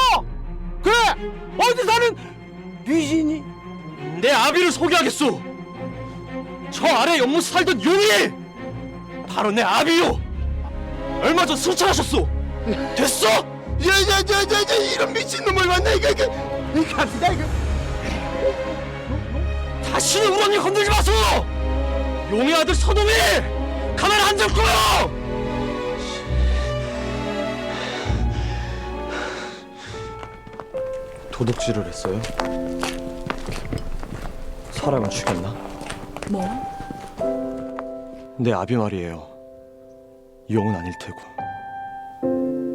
그래, 어디 사는 귀신이 내 아비를 소개하겠소. 저 아래 연못 살던 용이 바로 내 아비요. 얼마 전 승천하셨소. 됐어? 야야야야야 이런 미친놈을 만나 이거 갑시다 이거. 다시는 우리 언니 건들지 마소. 용의 아들 서동이 가만 안 둘 거야. 도둑질을 했어요? 사람을 죽였나? 뭐? 내 아비 말이에요. 용은 아닐 테고.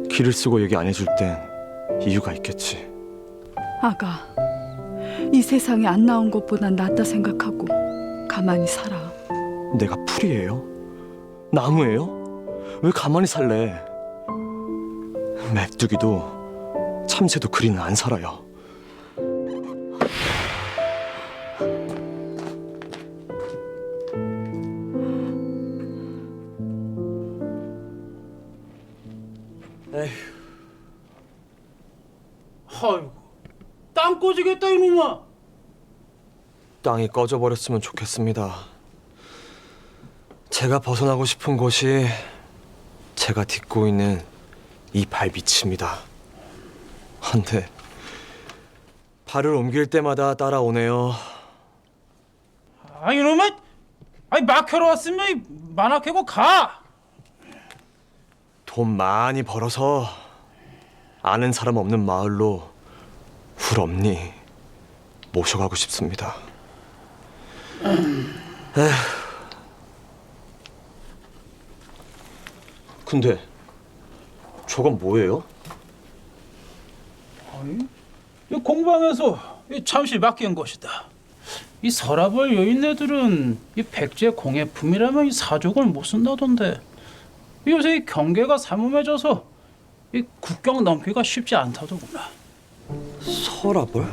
길을 쓰고 얘기 안 해줄 땐 이유가 있겠지. 아가, 이 세상에 안 나온 것보단 낫다 생각하고 가만히 살아. 내가 풀이에요? 나무예요? 왜 가만히 살래? 메뚜기도 참새도 그리는 안 살아요. 아이고, 땅 꺼지겠다 이놈아. 땅이 꺼져버렸으면 좋겠습니다. 제가 벗어나고 싶은 곳이 제가 딛고 있는 이 발밑입니다. 한데 발을 옮길 때마다 따라오네요. 아 이놈아, 아니 막혀러 왔으면 만화 캐고 가. 돈 많이 벌어서 아는 사람 없는 마을로 훌엄니 모셔가고 싶습니다. 에휴. 근데 저건 뭐예요? 아니, 이 공방에서 잠시 맡긴 것이다. 이 서랍을 여인네들은 이 백제 공예품이라면 이 사족을 못 쓴다던데. 요새 이 경계가 삼엄해져서 이 국경 넘기가 쉽지 않다더구나. 서랍을?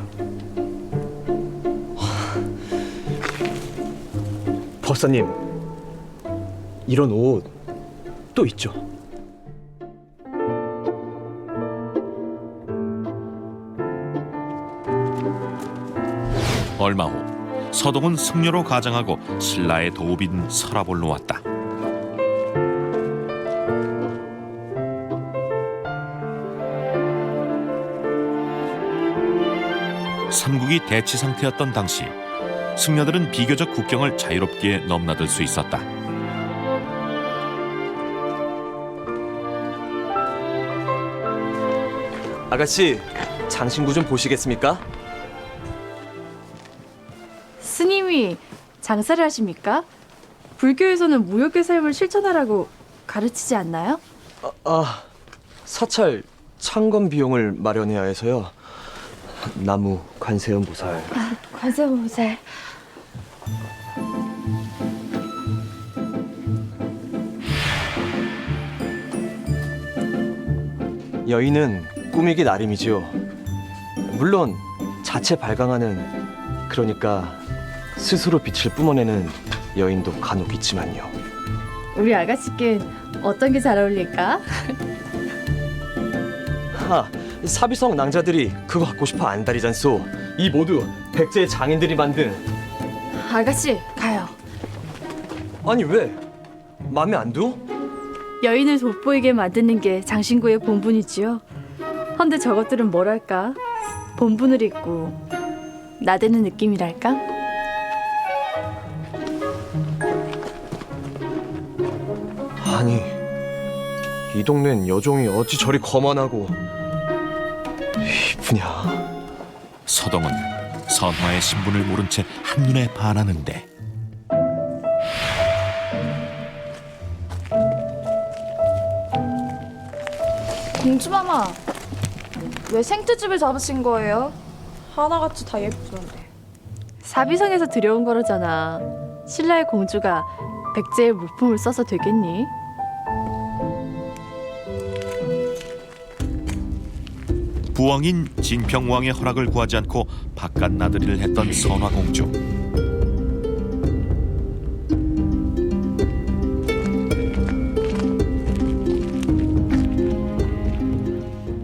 법사님, 이런 옷 또 있죠? 얼마 후 서동은 승려로 가장하고 신라의 도읍인 서랍을 놓았다. 삼국이 대치 상태였던 당시 승려들은 비교적 국경을 자유롭게 넘나들 수 있었다. 아가씨, 장신구 좀 보시겠습니까? 스님이 장사를 하십니까? 불교에서는 무역의 삶을 실천하라고 가르치지 않나요? 사찰 창건 비용을 마련해야 해서요. 나무 관세음 보살. 관세음보살. 여인은 꾸미기 나름이지요. 물론 자체 발광하는, 그러니까 스스로 빛을 뿜어내는 여인도 간혹 있지만요. 우리 아가씨께 어떤 게 잘 어울릴까? 사비성 낭자들이 그거 갖고 싶어 안달이잖소. 이 모두 백제의 장인들이 만든. 아가씨 가요. 아니 왜? 마음에 안 들어? 여인을 돋보이게 만드는 게 장신구의 본분이지요. 헌데 저것들은 뭐랄까? 본분을 잊고 나대는 느낌이랄까? 아니, 이 동네는 여종이 어찌 저리 거만하고 이쁘냐. 서동은 선화의 신분을 모른 채 한눈에 반하는데 공주마마, 왜 생트집을 잡으신 거예요? 하나같이 다 예쁘던데. 사비성에서 들여온 거라잖아. 신라의 공주가 백제의 물품을 써서 되겠니? 부왕인 진평왕의 허락을 구하지 않고 바깥 나들이를 했던 선화공주.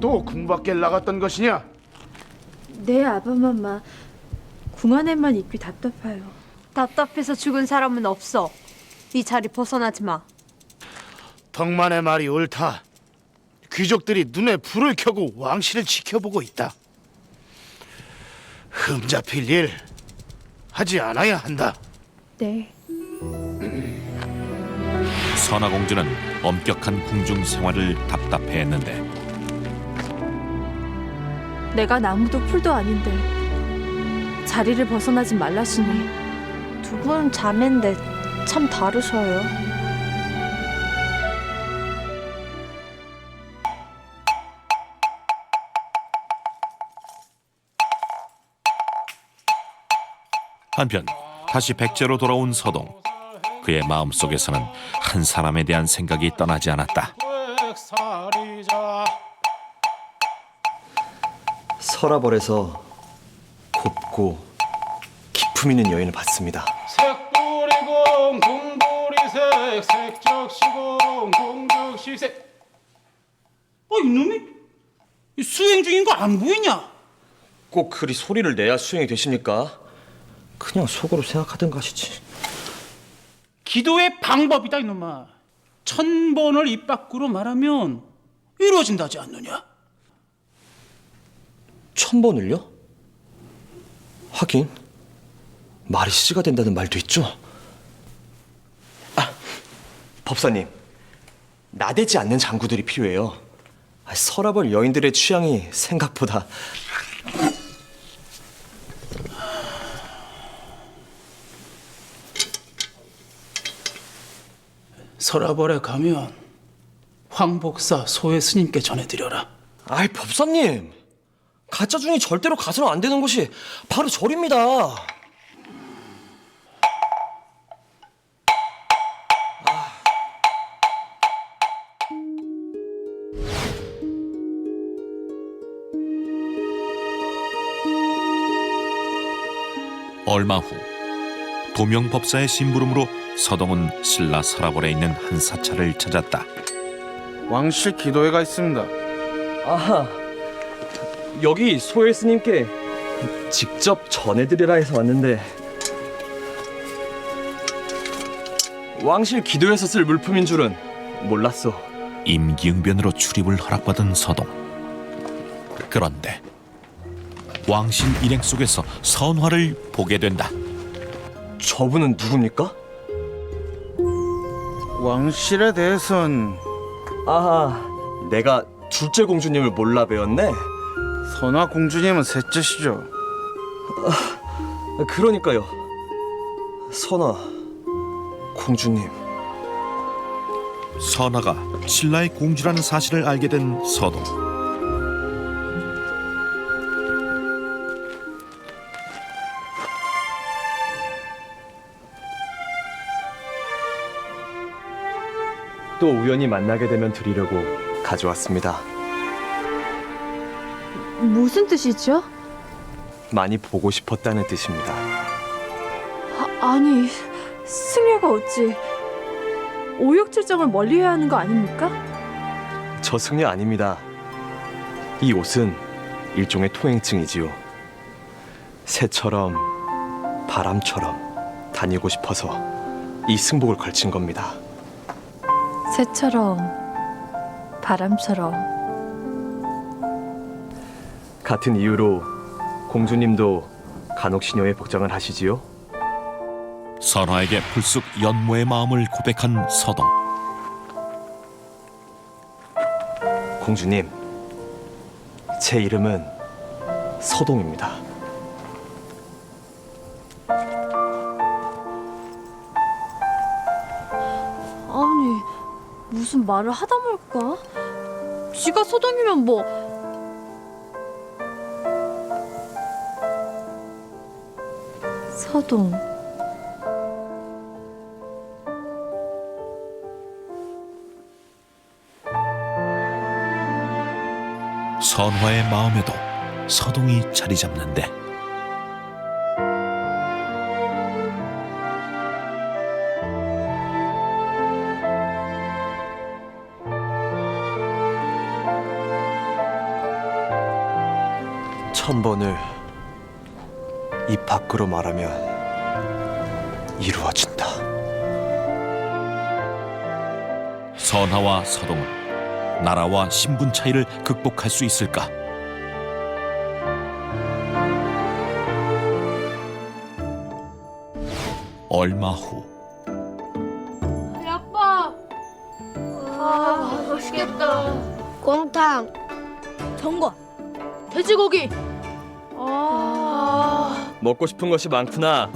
또 궁밖에 나갔던 것이냐? 네, 아바마마. 궁 안에만 있기 답답해요. 답답해서 죽은 사람은 없어. 이 자리 벗어나지 마. 덕만의 말이 옳다. 귀족들이 눈에 불을 켜고 왕실을 지켜보고 있다. 흠잡힐 일 하지 않아야 한다. 네. 선화공주는 엄격한 궁중 생활을 답답해했는데 내가 나무도 풀도 아닌데 자리를 벗어나지 말라시니. 두 분 자매인데 참 다르셔요. 한편 다시 백제로 돌아온 서동. 그의 마음속에서는 한 사람에 대한 생각이 떠나지 않았다. 서라벌에서 곱고 기품 있는 여인을 봤습니다. 색돌이공 공돌이색 색적시공 공적시색. 이놈이 수행 중인 거 안 보이냐? 꼭 그리 소리를 내야 수행이 되십니까? 그냥 속으로 생각하던 것이지. 기도의 방법이다 이놈아. 1000번을 입 밖으로 말하면 이루어진다지 않느냐? 1000번을요? 하긴 말이 씨가 된다는 말도 있죠. 법사님, 나대지 않는 장구들이 필요해요. 서라벌 여인들의 취향이 생각보다. 서라벌에 가면 황복사 소회 스님께 전해드려라. 법사님, 가짜 중이 절대로 가서는 안 되는 곳이 바로 절입니다. 얼마 후 도명법사의 심부름으로 서동은 신라 서라벌에 있는 한 사찰을 찾았다. 왕실 기도회가 있습니다. 아하, 여기 소혜 스님께 직접 전해드리라 해서 왔는데 왕실 기도에서 쓸 물품인 줄은 몰랐어. 임기응변으로 출입을 허락받은 서동. 그런데 왕실 일행 속에서 선화를 보게 된다. 저분은 누굽니까? 왕실에 대해선 아하, 내가 둘째 공주님을 몰라 배웠네. 선화 공주님은 셋째시죠. 그러니까요. 선화 공주님. 선화가 신라의 공주라는 사실을 알게 된 서동. 또 우연히 만나게 되면 드리려고 가져왔습니다. 무슨 뜻이죠? 많이 보고 싶었다는 뜻입니다. 아니, 승려가 어찌 오역칠정을 멀리해야 하는 거 아닙니까? 저 승려 아닙니다. 이 옷은 일종의 통행증이지요. 새처럼 바람처럼 다니고 싶어서 이 승복을 걸친 겁니다. 새처럼 바람처럼. 같은 이유로 공주님도 간혹시녀의 복장을 하시지요? 선화에게 불쑥 연모의 마음을 고백한 서동. 공주님, 제 이름은 서동입니다. 아니, 무슨 말을 하다 말까? 쥐가 소동이면 뭐... 서동... 선화의 마음에도 서동이 자리 잡는데 천번을 입 밖으로 말하면 이루어진다. 선화와 서동은 나라와 신분 차이를 극복할 수 있을까? 얼마 후 아빠. 맛있겠다. 곰탕. 전과 돼지고기. 먹고 싶은 것이 많구나.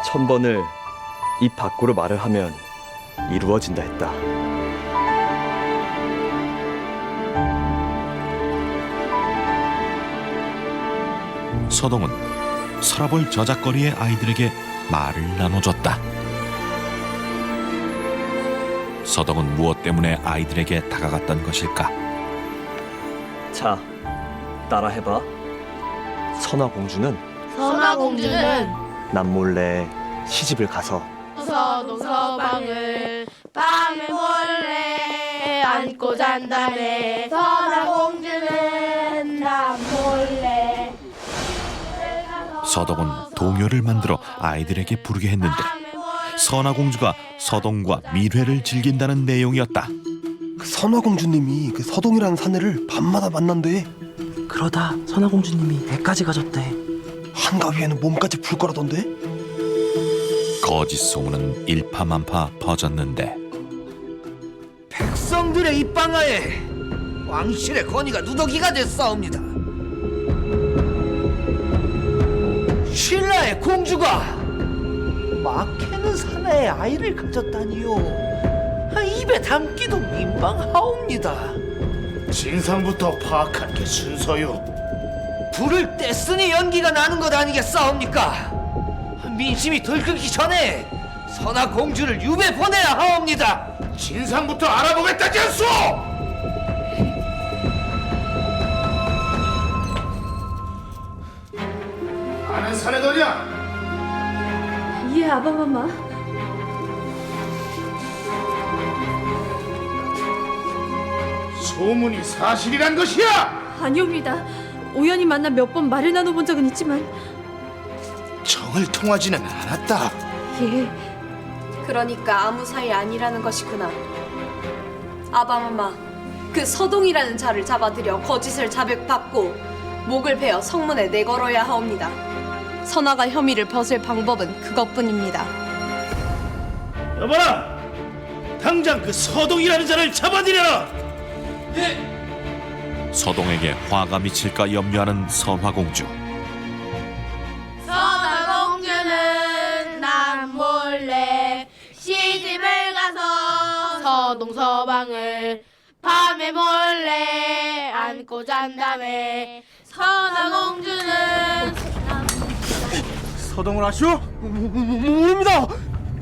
천번을 입 밖으로 말을 하면 이루어진다 했다. 서동은 서라벌 저작거리의 아이들에게 말을 나눠줬다. 서동은 무엇 때문에 아이들에게 다가갔던 것일까? 자, 따라해봐. 선화공주는 선화공주는 남몰래 시집을 가서 서동서방을 밤에 몰래 안고 잔다네. 선화공주는 남몰래. 서동은 동요를 만들어 아이들에게 부르게 했는데 선화공주가 서동과 밀회를 즐긴다는 내용이었다. 선화공주님이 그 서동이라는 사내를 밤마다 만난대. 그러다 선화공주님이 애까지 가졌대. 한가위에는 몸까지 불 거라던데. 거짓 소문은 일파만파 퍼졌는데 백성들의 입방하에 왕실의 권위가 누더기가 됐사옵니다. 신라의 공주가 막해는 사내의 아이를 가졌다니요. 입에 담기도 민망하옵니다. 진상부터 파악한 게 순서요. 불을 뗐으니 연기가 나는 것 아니겠사옵니까? 민심이 들끓기 전에 선화공주를 유배 보내야 하옵니다. 진상부터 알아보겠다지 않소! 아는 사내들이야? 예, 아바마마. 소문이 사실이란 것이야! 아니옵니다. 우연히 만나 몇 번 말을 나눠본 적은 있지만. 정을 통하지는 않았다. 예. 그러니까 아무 사이 아니라는 것이구나. 아바마마, 그 서동이라는 자를 잡아들여 거짓을 자백받고 목을 베어 성문에 내걸어야 하옵니다. 선화가 혐의를 벗을 방법은 그것뿐입니다. 여봐라! 당장 그 서동이라는 자를 잡아들여라! 서동에게 화가 미칠까 염려하는 선화공주. 선화공주는 남몰래 시집을 가서 서동서방을 밤에 몰래 안고 잔다네. 선화공주는 서동을 아시오? 모릅니다.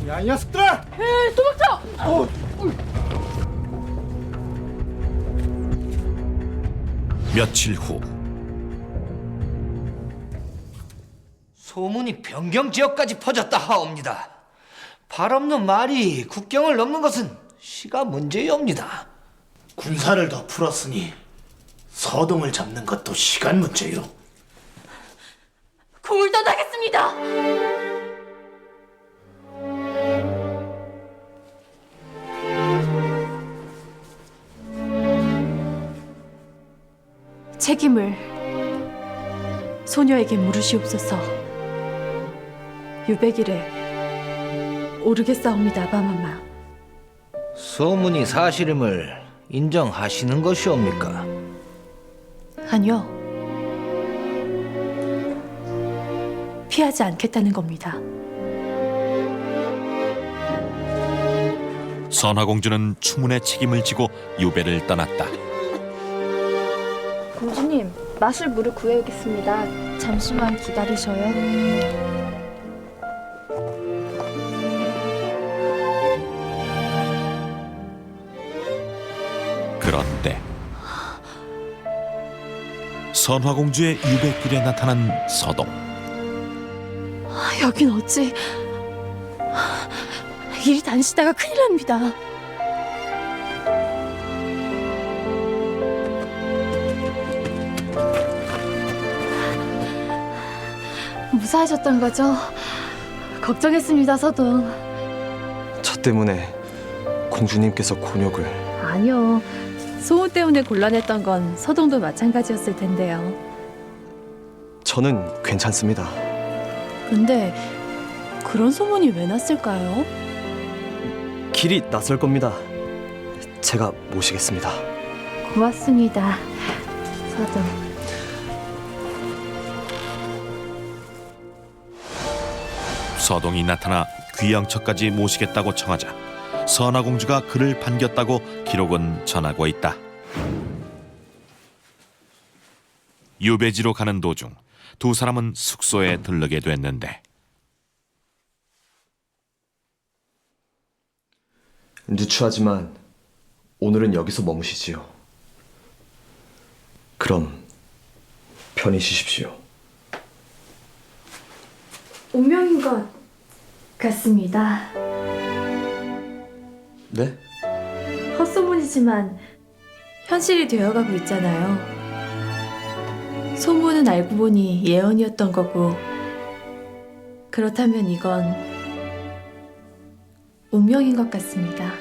야, 이 녀석들아! 에이, 도망쳐! 며칠 후 소문이 변경 지역까지 퍼졌다 하옵니다. 발없는 말이 국경을 넘는 것은 시가 문제이옵니다. 군사를 더 풀었으니 서동을 잡는 것도 시간 문제요. 공을 떠나겠습니다. 책임을 소녀에게 물으시옵소서. 유백일에 오르겠사옵니다, 아바마마. 소문이 사실임을 인정하시는 것이옵니까? 아니요. 피하지 않겠다는 겁니다. 선화공주는 추문의 책임을 지고 유배를 떠났다. 공주님, 마실 물을 구해오겠습니다. 잠시만 기다리셔요. 그런데 선화공주의 유배길에 나타난 서동. 여긴 어찌... 일이 단시다가 큰일 납니다. 무사하셨던 거죠? 걱정했습니다, 서동. 저 때문에 공주님께서 곤욕을... 아니요. 소문 때문에 곤란했던 건 서동도 마찬가지였을 텐데요. 저는 괜찮습니다. 근데 그런 소문이 왜 났을까요? 길이 낯설 겁니다. 제가 모시겠습니다. 고맙습니다, 서동. 서동이 나타나 귀양처까지 모시겠다고 청하자 선화공주가 그를 반겼다고 기록은 전하고 있다. 유배지로 가는 도중 두 사람은 숙소에 들르게 됐는데 누추하지만 오늘은 여기서 머무시지요. 그럼 편히 쉬십시오. 운명인 것 같습니다. 네? 헛소문이지만 현실이 되어가고 있잖아요. 소문은 알고 보니 예언이었던 거고, 그렇다면 이건 운명인 것 같습니다.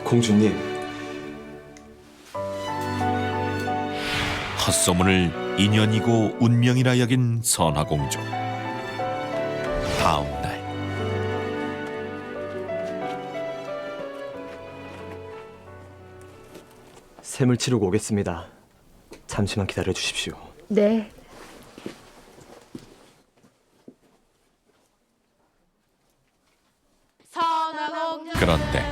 공주님, 헛소문을 인연이고 운명이라 여긴 선화공주. 다음 날 셈을 치르고 오겠습니다. 잠시만 기다려 주십시오. 네. 그런데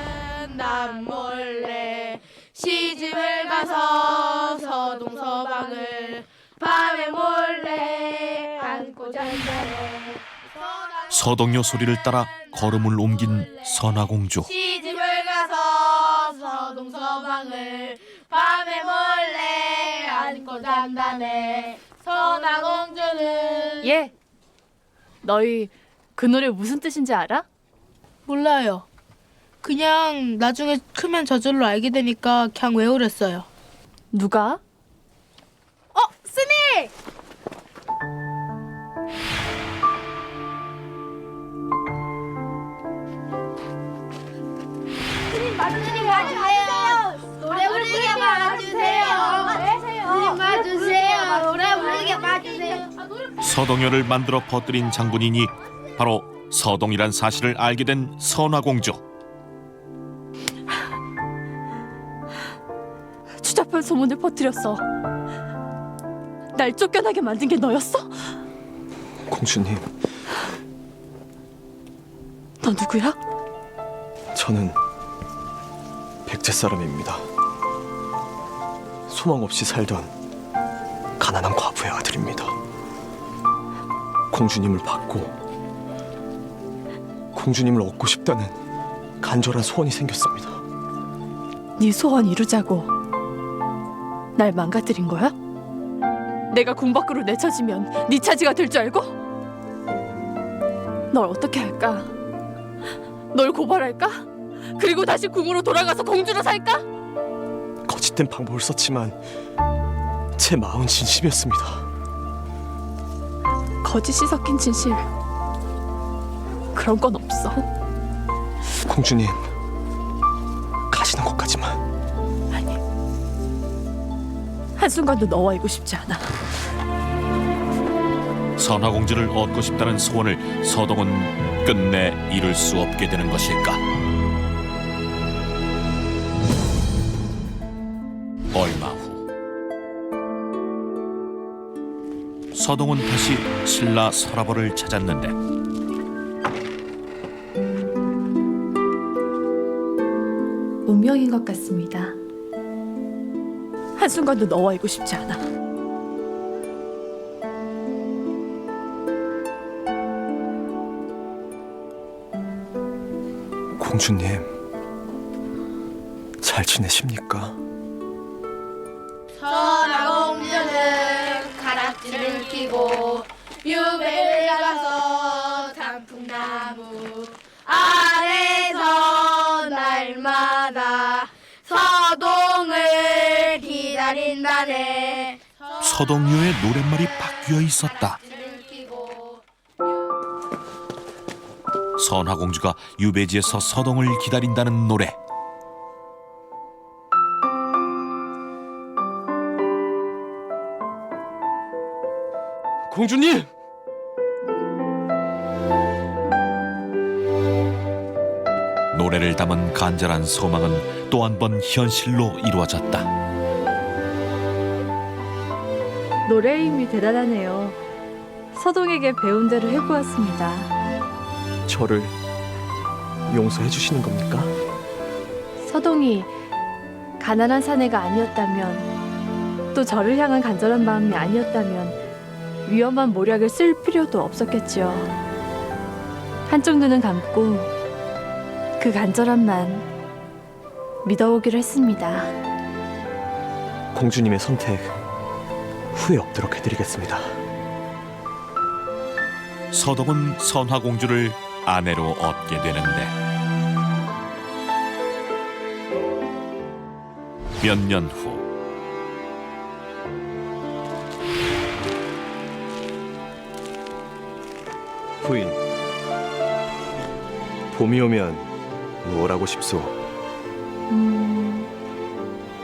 난 몰래 시집을 가서 서동서방을 밤에 몰래 안고 잔다네. 서동요 소리를 따라 걸음을 옮긴 선화공주. 시집을 가서 서동서방을 밤에 몰래 안고 잔다네. 선화공주는 예. 너희 그 노래 무슨 뜻인지 알아? 몰라요. 그냥 나중에 크면 저절로 알게 되니까 그냥 외우랬어요. 누가? 스니! 스님 봐주세요. 노래 부르게 봐주세요. 스님 봐주세요. 노래 부르게 봐주세요. 서동요를 만들어 퍼뜨린 장군이니 바로 서동이란 사실을 알게 된 선화공주. 추잡한 소문을 퍼뜨렸어. 날 쫓겨나게 만든 게 너였어? 공주님, 너 누구야? 저는 백제 사람입니다. 소망 없이 살던 가난한 과부의 아들입니다. 공주님을 받고 공주님을 얻고 싶다는 간절한 소원이 생겼습니다. 네 소원 이루자고 날 망가뜨린 거야? 내가 궁 밖으로 내쳐지면 네 차지가 될 줄 알고? 널 어떻게 할까? 널 고발할까? 그리고 다시 궁으로 돌아가서 공주로 살까? 거짓된 방법을 썼지만 제 마음은 진심이었습니다. 거짓이 섞인 진실 그런 건 없어. 공주님, 가시는 곳까지만. 아니, 한순간도 너와 있고 싶지 않아. 선화공주를 얻고 싶다는 소원을 서동은 끝내 이룰 수 없게 되는 것일까? 얼마 후 서동은 다시 신라 서라벌을 찾았는데 운명인 것 같습니다. 한순간도 너와 있고 싶지 않아. 공주님, 잘 지내십니까? 선화공주는 가락지를 끼고 유배를 가서 단풍나무 아래서 날마다 서동을 기다린다네. 서동요의 노랫말이 바뀌어 있었다. 선화공주가 유배지에서 서동을 기다린다는 노래. 공주님! 노래를 담은 간절한 소망은 또 한 번 현실로 이루어졌다. 노래의 힘이 대단하네요. 서동에게 배운 대로 해보았습니다. 저를 용서해 주시는 겁니까? 서동이 가난한 사내가 아니었다면, 또 저를 향한 간절한 마음이 아니었다면 위험한 모략을 쓸 필요도 없었겠지요. 한쪽 눈은 감고 그 간절함만 믿어오기로 했습니다. 공주님의 선택 후회 없도록 해드리겠습니다. 서동은 선화공주를 아내로 얻게 되는데 몇 년 후 부인, 봄이 오면 무엇 하고 싶소?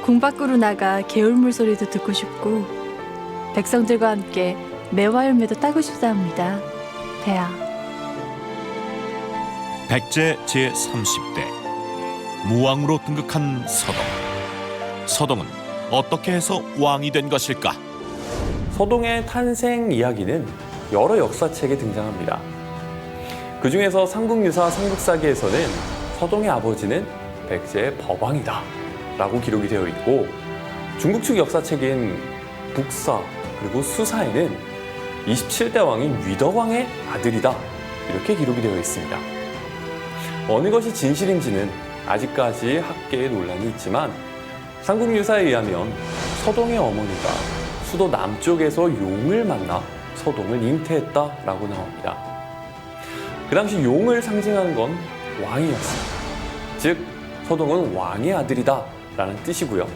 궁 밖으로 나가 개울물 소리도 듣고 싶고 백성들과 함께 매화 열매도 따고 싶사옵니다. 대하. 백제 제30대 무왕으로 등극한 서동. 서동은 어떻게 해서 왕이 된 것일까? 서동의 탄생 이야기는 여러 역사책에 등장합니다. 그 중에서 삼국유사 삼국사기에서는 서동의 아버지는 백제의 법왕이다 라고 기록이 되어 있고, 중국 측 역사책인 북사 그리고 수사에는 27대 왕인 위덕왕의 아들이다 이렇게 기록이 되어 있습니다. 어느 것이 진실인지는 아직까지 학계에 논란이 있지만 삼국유사에 의하면 서동의 어머니가 수도 남쪽에서 용을 만나 서동을 잉태했다라고 나옵니다. 그 당시 용을 상징하는 건 왕이었습니다. 즉 서동은 왕의 아들이다 라는 뜻이고요.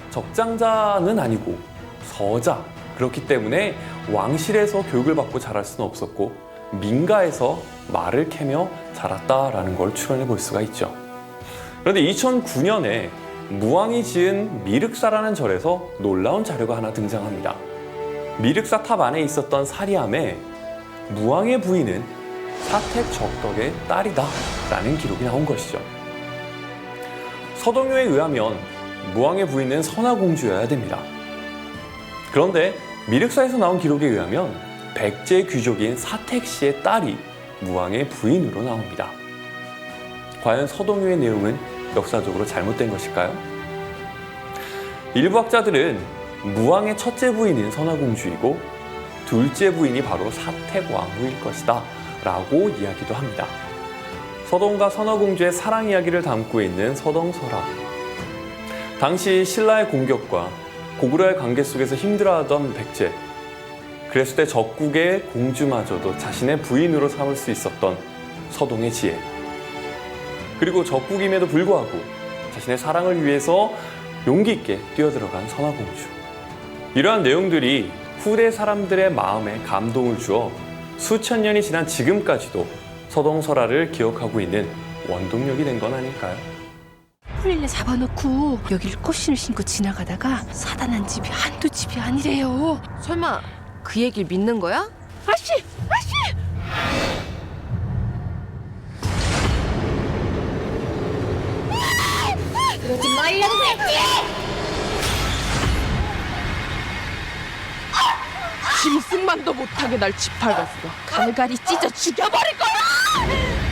적장자는 아니고 서자, 그렇기 때문에 왕실에서 교육을 받고 자랄 수는 없었고 민가에서 말을 캐며 자랐다라는 걸 추론해 볼 수가 있죠. 그런데 2009년에 무왕이 지은 미륵사라는 절에서 놀라운 자료가 하나 등장합니다. 미륵사 탑 안에 있었던 사리함에 무왕의 부인은 사택 적덕의 딸이다 라는 기록이 나온 것이죠. 서동요에 의하면 무왕의 부인은 선화공주여야 됩니다. 그런데 미륵사에서 나온 기록에 의하면 백제 귀족인 사택씨의 딸이 무왕의 부인으로 나옵니다. 과연 서동요의 내용은 역사적으로 잘못된 것일까요? 일부 학자들은 무왕의 첫째 부인은 선화공주이고 둘째 부인이 바로 사택왕후일 것이다 라고 이야기도 합니다. 서동과 선화공주의 사랑 이야기를 담고 있는 서동설화. 당시 신라의 공격과 고구려의 관계 속에서 힘들어하던 백제. 그랬을 때 적국의 공주마저도 자신의 부인으로 삼을 수 있었던 서동의 지혜. 그리고 적국임에도 불구하고 자신의 사랑을 위해서 용기 있게 뛰어들어간 선화공주. 이러한 내용들이 후대 사람들의 마음에 감동을 주어 수천 년이 지난 지금까지도 서동설화를 기억하고 있는 원동력이 된 건 아닐까요? 홀리를 잡아놓고 여길 꽃신을 신고 지나가다가 사단한 집이 한두 집이 아니래요. 설마 그 얘기를 믿는 거야? 아씨! 아씨! 그러지 말라고 했지! 짐승만도 못하게 날 짓밟았어. 갈갈이 찢어 죽여버릴 거야!